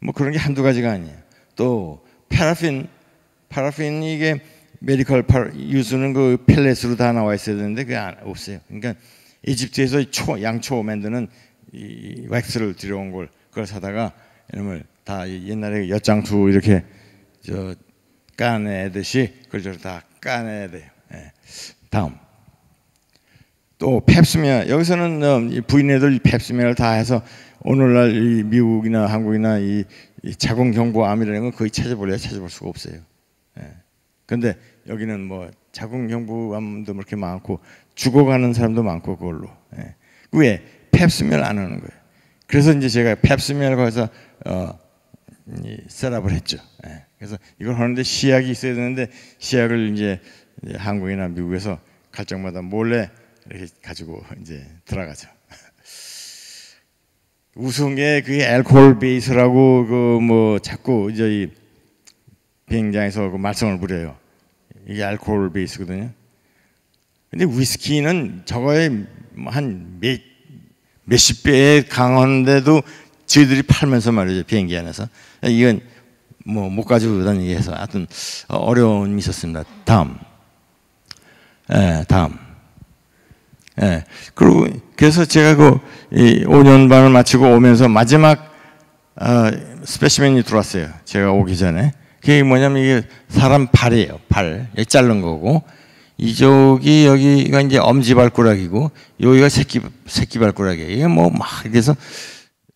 뭐 그런 게 한두 가지가 아니에요. 또 파라핀 이게 메디컬 유수는 그 펠렛으로 다 나와 있어야 되는데 그게 없어요. 그러니까 이집트에서 양초 만드는 이 왁스를 들여온 걸 그걸 사다가 이놈을 다 옛날에 엿장수 이렇게 저 까내듯이 그걸 다 까내야 돼요. 다음. 또 펩스미어 여기서는 부인애들 펩스미어를 다 해서 오늘날 이 미국이나 한국이나 이 자궁경부암이라는 건 거의 찾아볼 수가 없어요. 그런데 여기는 뭐 자궁경부암도 그렇게 많고 죽어가는 사람도 많고 그걸로 왜 펩스미어를 안 하는 거예요. 그래서 이제 제가 펩스미어를 거기서 셋업을 했죠. 그래서 이걸 하는데 시약이 있어야 되는데 시약을 이제 한국이나 미국에서 갈 적마다 몰래 이렇게 가지고 이제 들어가죠. 우스운 게 그게 알코올 베이스라고 그 뭐 자꾸 이제 이 비행장에서 그 말썽을 부려요. 이게 알코올 베이스거든요. 근데 위스키는 저거에 한 몇십 배 강한데도 저희들이 팔면서 말이죠. 비행기 안에서. 이건 뭐 못 가지고 다니게 해서 하여튼 어려움이 있었습니다. 다음. 그리고 그래서 제가 그 5년 반을 마치고 오면서 마지막 스페시멘이 들어왔어요. 제가 오기 전에. 그게 뭐냐면 이게 사람 발이에요. 발. 자른 거고 이쪽이 여기가 이제 엄지발가락이고 여기가 새끼발가락이에요. 이게 뭐 막 그래서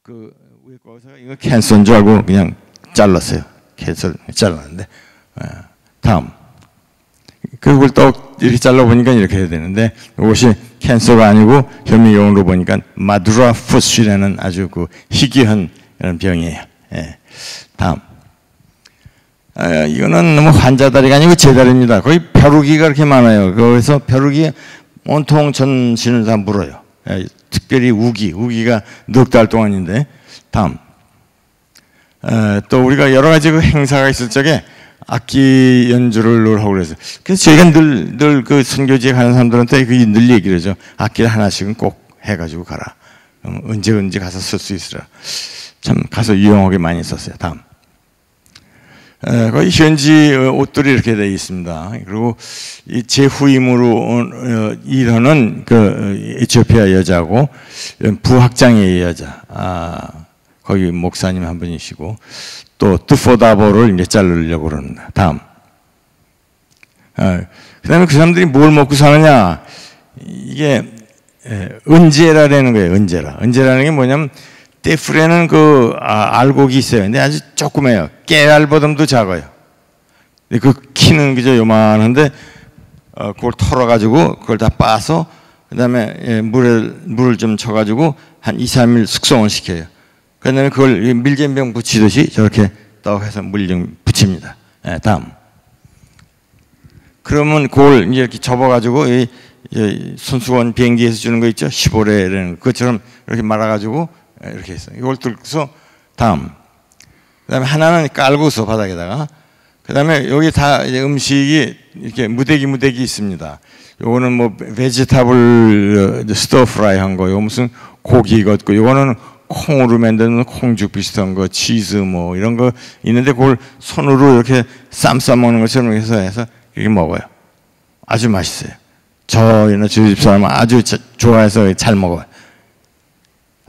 그 위에 거기서 이거 캔서인 줄 알고 그냥 잘랐어요. 캔서 잘랐는데 다음. 그걸 또 이렇게 잘라보니까 이렇게 해야 되는데 이것이 캔서가 아니고 현미경으로 보니까 마두라 푸시라는 아주 그 희귀한 이런 병이에요. 다음. 이거는 너무 환자 다리가 아니고 제 다리입니다. 거의 벼룩이가 그렇게 많아요. 그래서 벼룩이 온통 전신을 다 물어요. 특별히 우기가 넉 달 동안인데. 다음. 또 우리가 여러 가지 그 행사가 있을 적에 악기 연주를 늘 하고 그래서 그래서 저희가 늘 그 선교지에 가는 사람들한테 늘 얘기를 하죠. 악기를 하나씩은 꼭 해가지고 가라. 언제 가서 쓸 수 있으라. 참 가서 유용하게 많이 썼어요. 다음. 거의 현지 옷들이 이렇게 되어 있습니다. 그리고 이 제후임으로 일하는 그 에티오피아 여자고 부학장의 여자, 거기 목사님 한 분이시고 또 뚜포다보를 이제 자르려고 그럽니다. 다음. 그다음에 그 사람들이 뭘 먹고 사느냐? 이게 은제라라는 거예요. 은제라는 게 뭐냐면 떼풀에는 그 알곡이 있어요. 근데 아주 조그매요. 깨알보다도 작아요. 그 키는 그저 요만한데 그걸 털어가지고 그걸 다 빻아서 그다음에 물을 좀 쳐가지고 한 2, 3일 숙성을 시켜요. 그다음에 그걸 밀전병 붙이듯이 저렇게 떡 해서 물 좀 붙입니다. 다음. 그러면 그걸 이렇게 접어가지고 손수건 비행기에서 주는 거 있죠? 15레라는 그것처럼 이렇게 말아가지고 이렇게 했어요. 이걸 뚫고서 다음. 그다음에 하나는 깔고서 바닥에다가. 그다음에 여기 다 이제 음식이 이렇게 무대기 있습니다. 요거는 뭐 베지타블 스토어 프라이 한 거, 요 무슨 고기 익었고, 요거는 콩으로 만드는 콩죽 비슷한 거, 치즈 뭐 이런 거 있는데 그걸 손으로 이렇게 쌈 싸먹는 것처럼 해서 이렇게 먹어요. 아주 맛있어요. 저희는 저희 집 사람은 아주 좋아해서 잘 먹어요.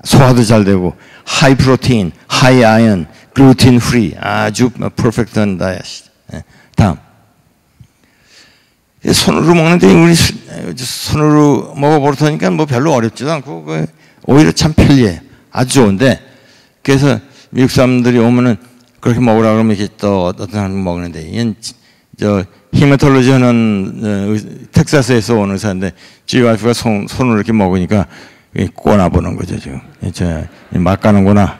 소화도 잘 되고 하이 프로테인, 하이 아연, 글루틴 프리 아주 퍼펙트한 다이어트. 다음. 손으로 먹는데 우리 손으로 먹어보려니까 뭐 별로 어렵지도 않고 오히려 참 편리해. 아주 좋은데 그래서 미국 사람들이 오면은 그렇게 먹으라 그러면 이렇게 또 어떤 사람 먹는데 이건 저 히메톨로지 하는 텍사스에서 오는 사람인데 지 와이프가 손으로 이렇게 먹으니까 꼬나보는 거죠 지금. 저 막 가는구나.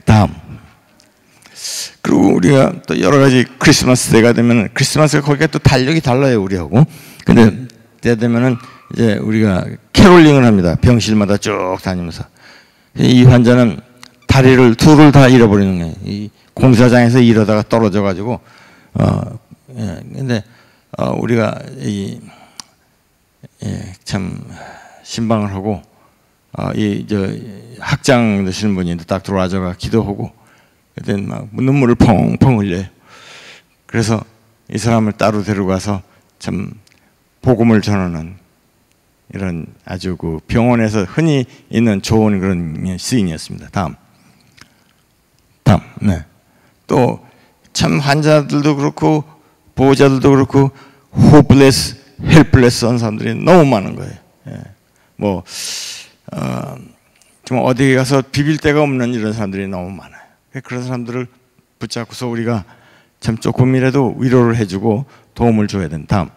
다음. 그리고 우리가 또 여러 가지 크리스마스 때가 되면 크리스마스가 거기가 또 달력이 달라요 우리하고. 근데 때 되면은 이제 우리가 캐롤링을 합니다. 병실마다 쭉 다니면서 이 환자는 다리를 둘을 다 잃어버리는 거예요. 이 공사장에서 이러다가 떨어져 가지고 근데 우리가 참 신방을 하고 저 학장 되시는 분이 딱 들어와줘가 기도하고 그때 막 눈물을 펑펑 흘려요. 그래서 이 사람을 따로 데려가서 참 복음을 전하는 이런 아주 그 병원에서 흔히 있는 좋은 그런 시인이었습니다. 다음. 네. 또 참 환자들도 그렇고 보호자들도 그렇고 hopeless, helpless 한 사람들이 너무 많은 거예요. 뭐 좀 어디 가서 비빌 데가 없는 이런 사람들이 너무 많아요. 그런 사람들을 붙잡고서 우리가 참 조금이라도 위로를 해주고 도움을 줘야 된다.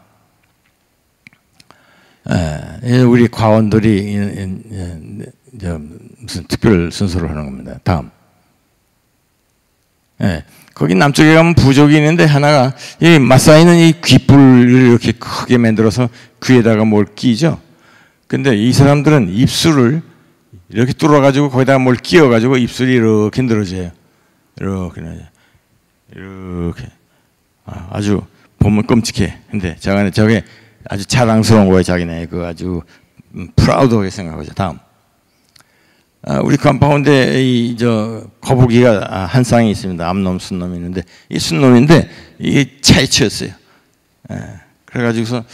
우리 과원들이 무슨 특별 순서를 하는 겁니다. 다음. 거기 남쪽에 가면 부족이 있는데 하나가 이 마사이는 이 귓불을 이렇게 크게 만들어서 귀에다가 뭘 끼죠. 근데 이 사람들은 입술을 이렇게 뚫어가지고 거기다가 뭘 끼워가지고 입술이 이렇게 늘어져요. 이렇게 아주 보면 끔찍해. 근데 저게 아주 자랑스러운 거예요. 자기네 그 아주 프라우드하게 생각하죠. 다음. 우리 컴파운드에 거북이가 한 쌍이 있습니다. 암놈, 순놈이 있는데 이 순놈인데 이게 차에 치였어요. 그래가지고서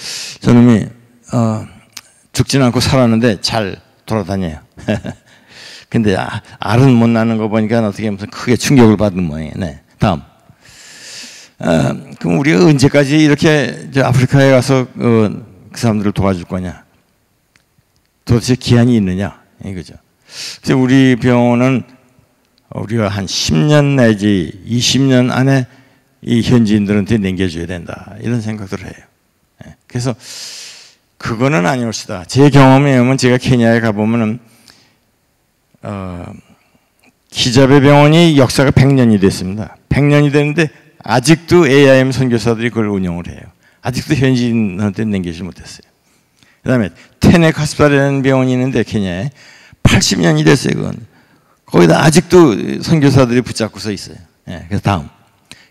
저놈이 죽지는 않고 살았는데 잘 돌아다녀요. 근데 알은 못 낳는 거 보니까 어떻게 무슨 크게 충격을 받은 모양이에요. 네. 다음. 그럼 우리가 언제까지 이렇게 아프리카에 가서 그 사람들을 도와줄 거냐? 도대체 기한이 있느냐? 이거죠. 그래서 우리 병원은 우리가 한 10년 내지 20년 안에 이 현지인들한테 남겨줘야 된다. 이런 생각들을 해요. 그래서 그거는 아니올시다. 제 경험에 의하면 제가 케냐에 가보면은 기자베 병원이 역사가 100년이 됐습니다. 100년이 됐는데 아직도 AIM 선교사들이 그걸 운영을 해요. 아직도 현지인한테 남기지 못했어요. 그 다음에 테넥 하스파라는 병원이 있는데 케냐에 80년이 됐어요. 그건. 거기다 아직도 선교사들이 붙잡고서 있어요. 그래서 다음.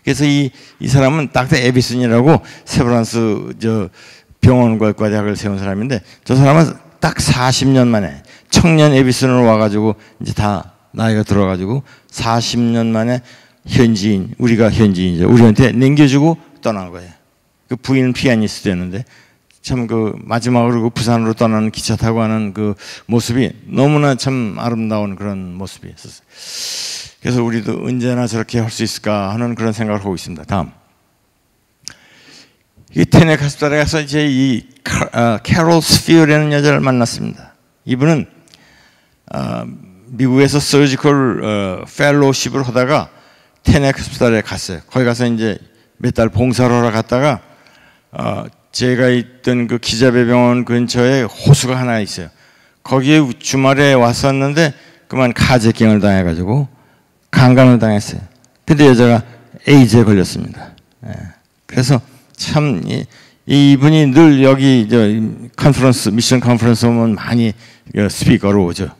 그래서 이 사람은 닥터 에비슨이라고 세브란스 병원과 대학을 세운 사람인데 저 사람은 딱 40년 만에 청년 에비슨으로 와가지고 이제 다 나이가 들어가지고 40년 만에 현지인, 우리가 현지인이죠. 우리한테 남겨주고 떠난 거예요. 그 부인은 피아니스트였는데 참 그 마지막으로 그 부산으로 떠나는 기차 타고 가는 그 모습이 너무나 참 아름다운 그런 모습이 있었어요. 그래서 우리도 언제나 저렇게 할 수 있을까 하는 그런 생각을 하고 있습니다. 다음. 이 테네 카스탈에 가서 이제 이 캐롤 스피어라는 여자를 만났습니다. 이분은 미국에서 서지컬 펠로우십을 하다가 테네 카스탈에 갔어요. 거기 가서 이제 몇 달 봉사를 하러 갔다가 제가 있던 그 기자배병원 근처에 호수가 하나 있어요. 거기에 주말에 왔었는데 그만 카제킹을 당해가지고 강간을 당했어요. 근데 여자가 에이즈에 걸렸습니다. 그래서 참 이분이 늘 여기 컨퍼런스, 미션 컨퍼런스 오면 많이 스피커로 오죠.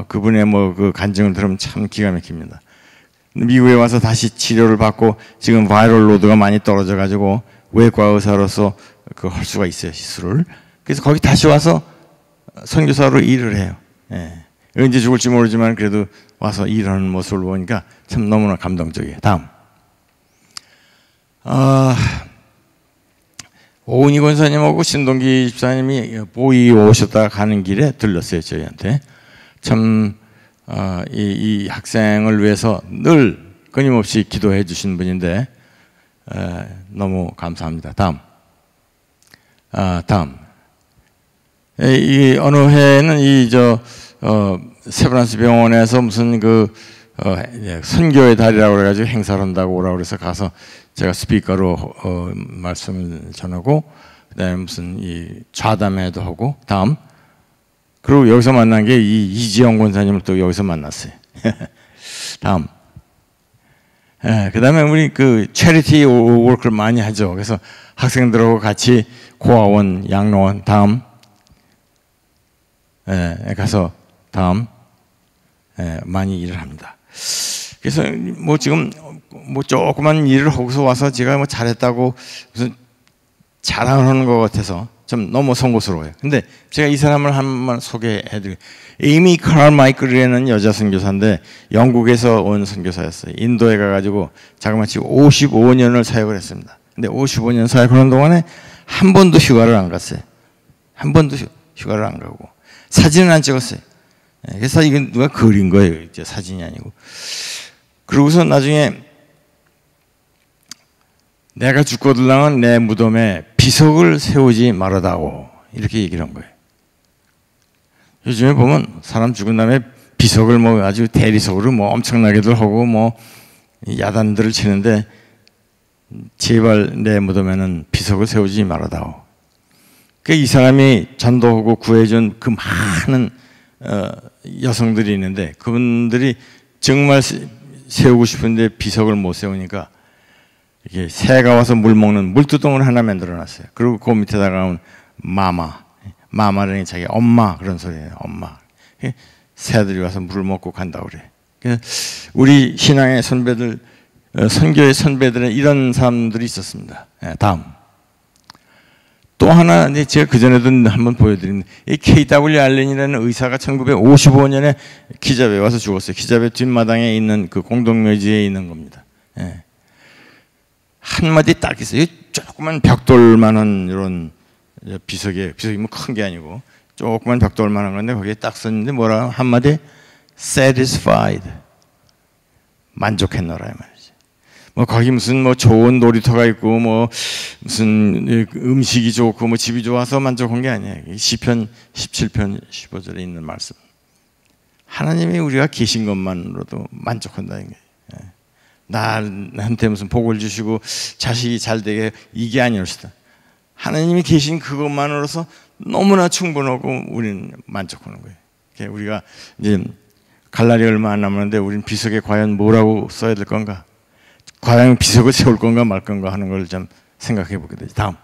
그분의 뭐 그 간증을 들으면 참 기가 막힙니다. 미국에 와서 다시 치료를 받고 지금 바이럴 로드가 많이 떨어져가지고 외과 의사로서 그 할 수가 있어요, 시술을. 그래서 거기 다시 와서 선교사로 일을 해요. 언제 죽을지 모르지만 그래도 와서 일하는 모습을 보니까 참 너무나 감동적이에요. 다음. 오은희 권사님하고 신동기 집사님이 보이 오셨다가 가는 길에 들렀어요, 저희한테. 참, 이 학생을 위해서 늘 끊임없이 기도해 주신 분인데, 너무 감사합니다. 다음. 다음. 이 어느 해에는 세브란스 병원에서 무슨 선교의 달이라고 그래가지고 행사를 한다고 오라고 그래서 가서 제가 스피커로 말씀을 전하고, 그다음에 무슨 좌담회도 하고, 다음. 그리고 여기서 만난 게 이지영 권사님을 또 여기서 만났어요. 다음. 그다음에 우리 그 체리티 워크를 많이 하죠. 그래서 학생들하고 같이 고아원, 양로원, 다음. 가서 다음. 많이 일을 합니다. 그래서 뭐 지금 뭐 조그만 일을 하고서 와서 제가 뭐 잘했다고 무슨 자랑을 하는 것 같아서 좀 너무 송구스러워요. 근데 제가 이 사람을 한번 소개해드릴게요. 에이미 카마이클이라는 여자 선교사인데 영국에서 온 선교사였어요. 인도에 가가지고 자그마치 55년을 사역을 했습니다. 근데 55년 사역하는 동안에 한 번도 휴가를 안 갔어요. 한 번도 휴가를 안 가고 사진은 안 찍었어요. 그래서 이건 누가 그린 거예요. 이제 사진이 아니고. 그러고서 나중에 내가 죽거들랑은 내 무덤에 비석을 세우지 말아다오 이렇게 얘기를 한 거예요. 요즘에 보면 사람 죽은 다음에 비석을 뭐 아주 대리석으로 뭐 엄청나게들 하고 뭐 야단들을 치는데 제발 내 무덤에는 비석을 세우지 말아다오. 이 사람이 전도하고 구해준 그 많은 여성들이 있는데 그분들이 정말 세우고 싶은데 비석을 못 세우니까 이게 새가 와서 물 먹는 물두덩을 하나 만들어놨어요. 그리고 그 밑에다가 마마라는 자기 엄마 그런 소리예요. 엄마. 새들이 와서 물을 먹고 간다고 그래. 그래서 우리 신앙의 선배들, 선교의 선배들은 이런 사람들이 있었습니다. 다음. 또 하나 제가 그전에도 한번 보여드린 이 K.W. 알렌이라는 의사가 1955년에 키자베에 와서 죽었어요. 키자베 뒷마당에 있는 그 공동묘지에 있는 겁니다. 한마디 딱 있어요. 조그만 벽돌만한 이런 비석이 뭐 큰 게 아니고 조그만 벽돌만한 건데 거기에 딱 썼는데 뭐라 한마디 satisfied 만족했노라 이 말이지. 뭐 거기 무슨 뭐 좋은 놀이터가 있고 뭐 무슨 음식이 좋고 뭐 집이 좋아서 만족한 게 아니에요. 시편 17편 15절에 있는 말씀. 하나님이 우리가 계신 것만으로도 만족한다는 거예요. 나한테 무슨 복을 주시고 자식이 잘 되게 이게 아니었다. 하나님이 계신 그것만으로서 너무나 충분하고 우리는 만족하는 거예요. 우리가 이제 갈 날이 얼마 안 남았는데 우리는 비석에 과연 뭐라고 써야 될 건가? 과연 비석을 세울 건가 말 건가 하는 걸 좀 생각해 보게 되죠. 다음.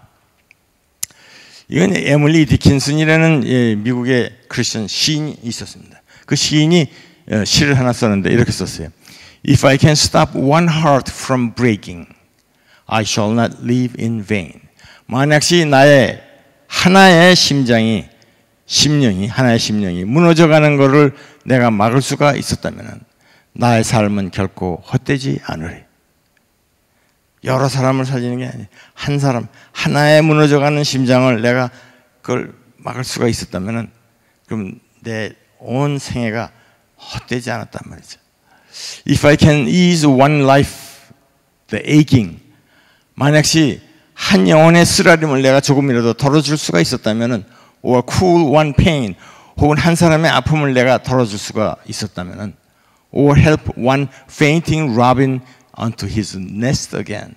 이건 에밀리 디킨슨이라는 미국의 크리스천 시인이 있었습니다. 그 시인이 시를 하나 썼는데 이렇게 썼어요. If I can stop one heart from breaking, I shall not live in vain. 만약시 나의 하나의 심령이 무너져가는 것을 내가 막을 수가 있었다면 나의 삶은 결코 헛되지 않으리. 여러 사람을 살리는 게 아니에요. 한 사람, 하나의 무너져가는 심장을 내가 그걸 막을 수가 있었다면 그럼 내 온 생애가 헛되지 않았단 말이죠. If I can ease one life, the aching. 만약시 한 영혼의 쓰라림을 내가 조금이라도 덜어줄 수가 있었다면, or cool one pain, 혹은 한 사람의 아픔을 내가 덜어줄 수가 있었다면, or help one fainting robin onto his nest again.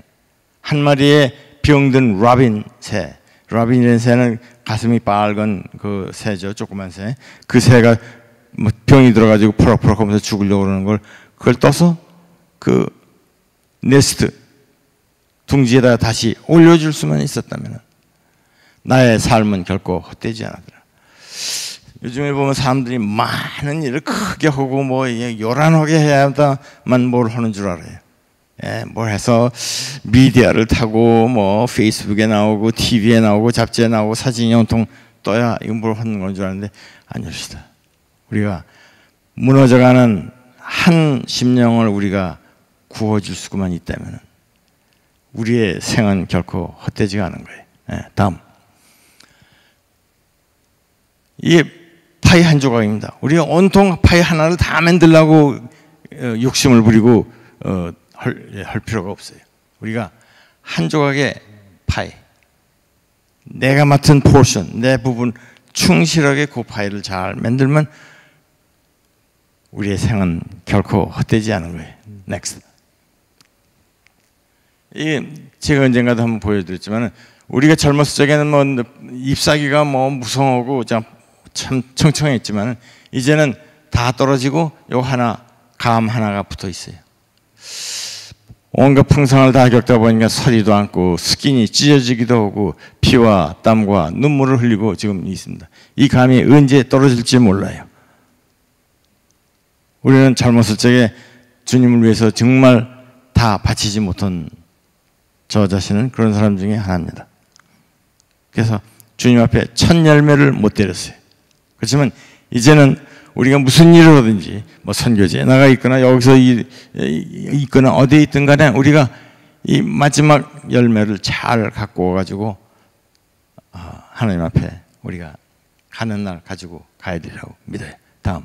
한 마리의 병든 로빈 새. 로빈이라는 새는 가슴이 빨간 그 새죠. 조그만 새. 그 새가 뭐 병이 들어가지고 포럭포럭 하면서 죽으려고 그러는 걸 그걸 떠서 그 네스트 둥지에다가 다시 올려줄 수만 있었다면 나의 삶은 결코 헛되지 않았더라. 요즘에 보면 사람들이 많은 일을 크게 하고 뭐 요란하게 해야만 뭘 하는 줄 알아요. 예, 뭘 해서 미디어를 타고 뭐 페이스북에 나오고 TV에 나오고 잡지에 나오고 사진이 온통 떠야 이건 뭘 하는 건 줄 알았는데 아닙니다. 우리가 무너져가는 한 심령을 우리가 구워줄 수만 있다면 우리의 생은 결코 헛되지가 않은 거예요. 예, 다음 이게 파이 한 조각입니다. 우리가 온통 파이 하나를 다 만들려고 욕심을 부리고 할 필요가 없어요. 우리가 한 조각의 파이, 내가 맡은 포션, 내 부분 충실하게 그 파이를 잘 만들면 우리의 생은 결코 헛되지 않은 거예요. Next. 이게 제가 언젠가도 한번 보여드렸지만 우리가 젊었을 적에는 뭐 잎사귀가 뭐 무성하고 참 청청했지만 이제는 다 떨어지고 요 하나 감 하나가 붙어 있어요. 온갖 풍성을 다 겪다 보니까 서리도 않고 스킨이 찢어지기도 하고 피와 땀과 눈물을 흘리고 지금 있습니다. 이 감이 언제 떨어질지 몰라요. 우리는 젊었을 적에 주님을 위해서 정말 다 바치지 못한 저 자신은 그런 사람 중에 하나입니다. 그래서 주님 앞에 첫 열매를 못 때렸어요. 그렇지만 이제는 우리가 무슨 일을 하든지 뭐 선교지에 나가 있거나 여기서 있거나 어디에 있든 간에 우리가 이 마지막 열매를 잘 갖고 와가지고 하나님 앞에 우리가 가는 날 가지고 가야 되라고 믿어요. 다음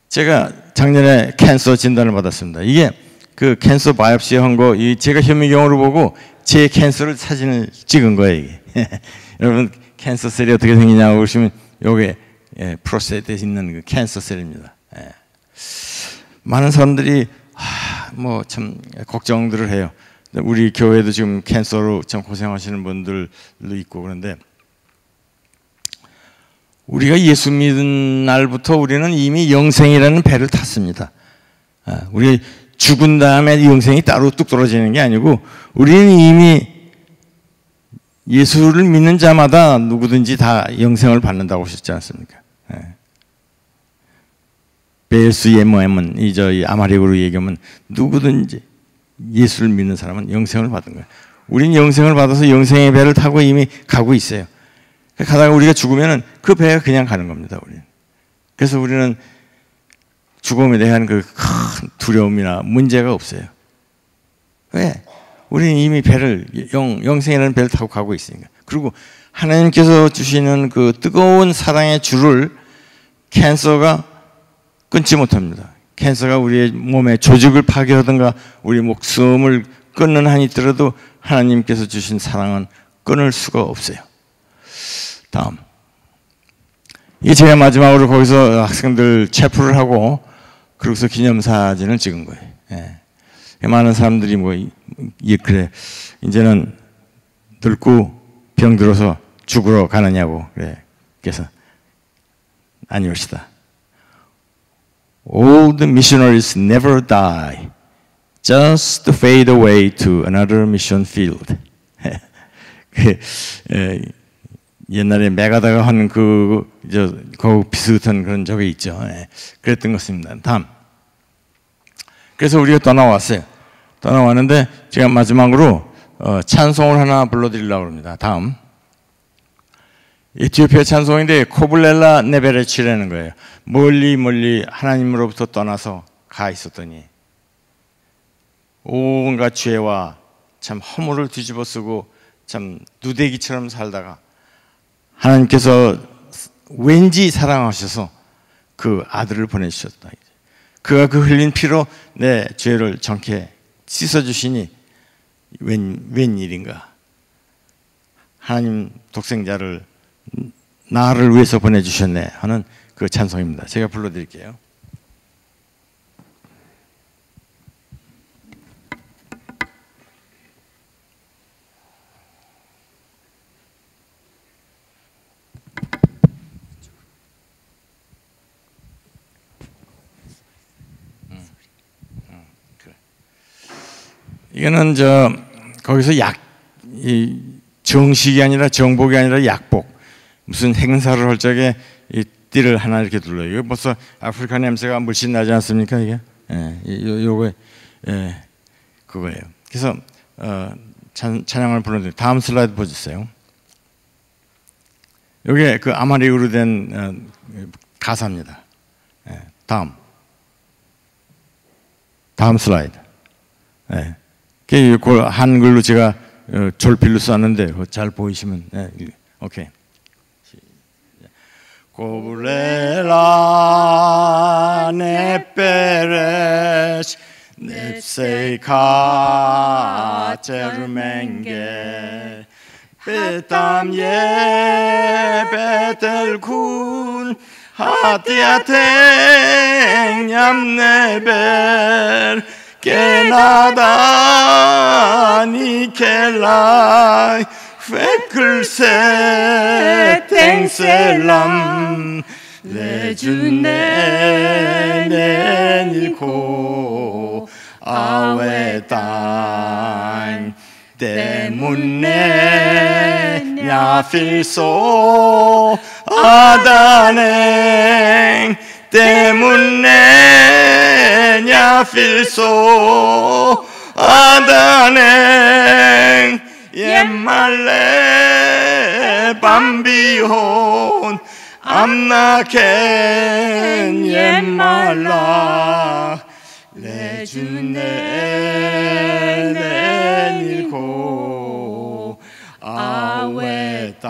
제가 작년에 캔서 진단을 받았습니다. 이게 그 캔서 바이옵시 한 거 제가 현미경으로 보고 제 캔서를 사진을 찍은 거예요. 이게. 여러분 캔서 셀이 어떻게 생기냐고 그러시면 요게 프로스테이트에 있는 그 캔서 셀입니다. 많은 사람들이 뭐 참 걱정들을 해요. 우리 교회도 지금 캔서로 참 고생하시는 분들도 있고 그런데 우리가 예수 믿은 날부터 우리는 이미 영생이라는 배를 탔습니다. 우리 죽은 다음에 영생이 따로 뚝 떨어지는 게 아니고 우리는 이미 예수를 믿는 자마다 누구든지 다 영생을 받는다고 하셨지 않습니까? 베스 예모엠은 이 아마리고로 얘기하면 누구든지 예수를 믿는 사람은 영생을 받은 거예요. 우리는 영생을 받아서 영생의 배를 타고 이미 가고 있어요. 가다가 우리가 죽으면은 그 배가 그냥 가는 겁니다. 우리는. 그래서 우리는 죽음에 대한 그 큰 두려움이나 문제가 없어요. 왜? 우리는 이미 배를 영생이라는 배를 타고 가고 있으니까. 그리고 하나님께서 주시는 그 뜨거운 사랑의 줄을 캔서가 끊지 못합니다. 캔서가 우리의 몸의 조직을 파괴하든가 우리 목숨을 끊는 한이 있더라도 하나님께서 주신 사랑은 끊을 수가 없어요. 다음. 이게 제가 마지막으로 거기서 학생들 체포를 하고 그러고서 기념사진을 찍은 거예요. 많은 사람들이 그래 이제는 늙고 병들어서 죽으러 가느냐고 그래. 그래서 아니옵시다. All the missionaries never die, just fade away to another mission field. 옛날에 메가다가 하는 그 비슷한 그런 적이 있죠. 그랬던 것입니다. 다음. 그래서 우리가 떠나왔어요. 떠나왔는데 제가 마지막으로 찬송을 하나 불러드리려고 합니다. 다음. 에티오피아 찬송인데 코블렐라 네베레치라는 거예요. 멀리 멀리 하나님으로부터 떠나서 가 있었더니 온갖 죄와 참 허물을 뒤집어 쓰고 참 누대기처럼 살다가 하나님께서 왠지 사랑하셔서 그 아들을 보내주셨다. 그가 그 흘린 피로 내 죄를 정케 씻어주시니 웬일인가. 하나님 독생자를 나를 위해서 보내주셨네 하는 그 찬송입니다. 제가 불러드릴게요. 이거는 거기서 정식이 아니라 정복이 아니라 약복. 무슨 행사를 할 적에 이 띠를 하나 이렇게 둘러요. 이거 벌써 아프리카 냄새가 물씬 나지 않습니까? 이게 요거 그거예요. 그래서 찬양을 부르는데 다음 슬라이드 보여주세요. 이게 그 아마리어로 된 가사입니다. 다음 슬라이드. 그 한글로 제가 졸필로 썼는데 잘 보이시면 오케이. 고블레라 네페레시 넵세이카 제르맹게 베탐예 베텔군 하티아탱 냠네벨 게나다 니켈라이 페클세 땡셀람 레준네 네니코 아웨단 때문에 야필소 아다냉 때문에 야필소 아다냉 옛말레 밤비혼 암나켄 옛말라 레준네 네니코 아웨다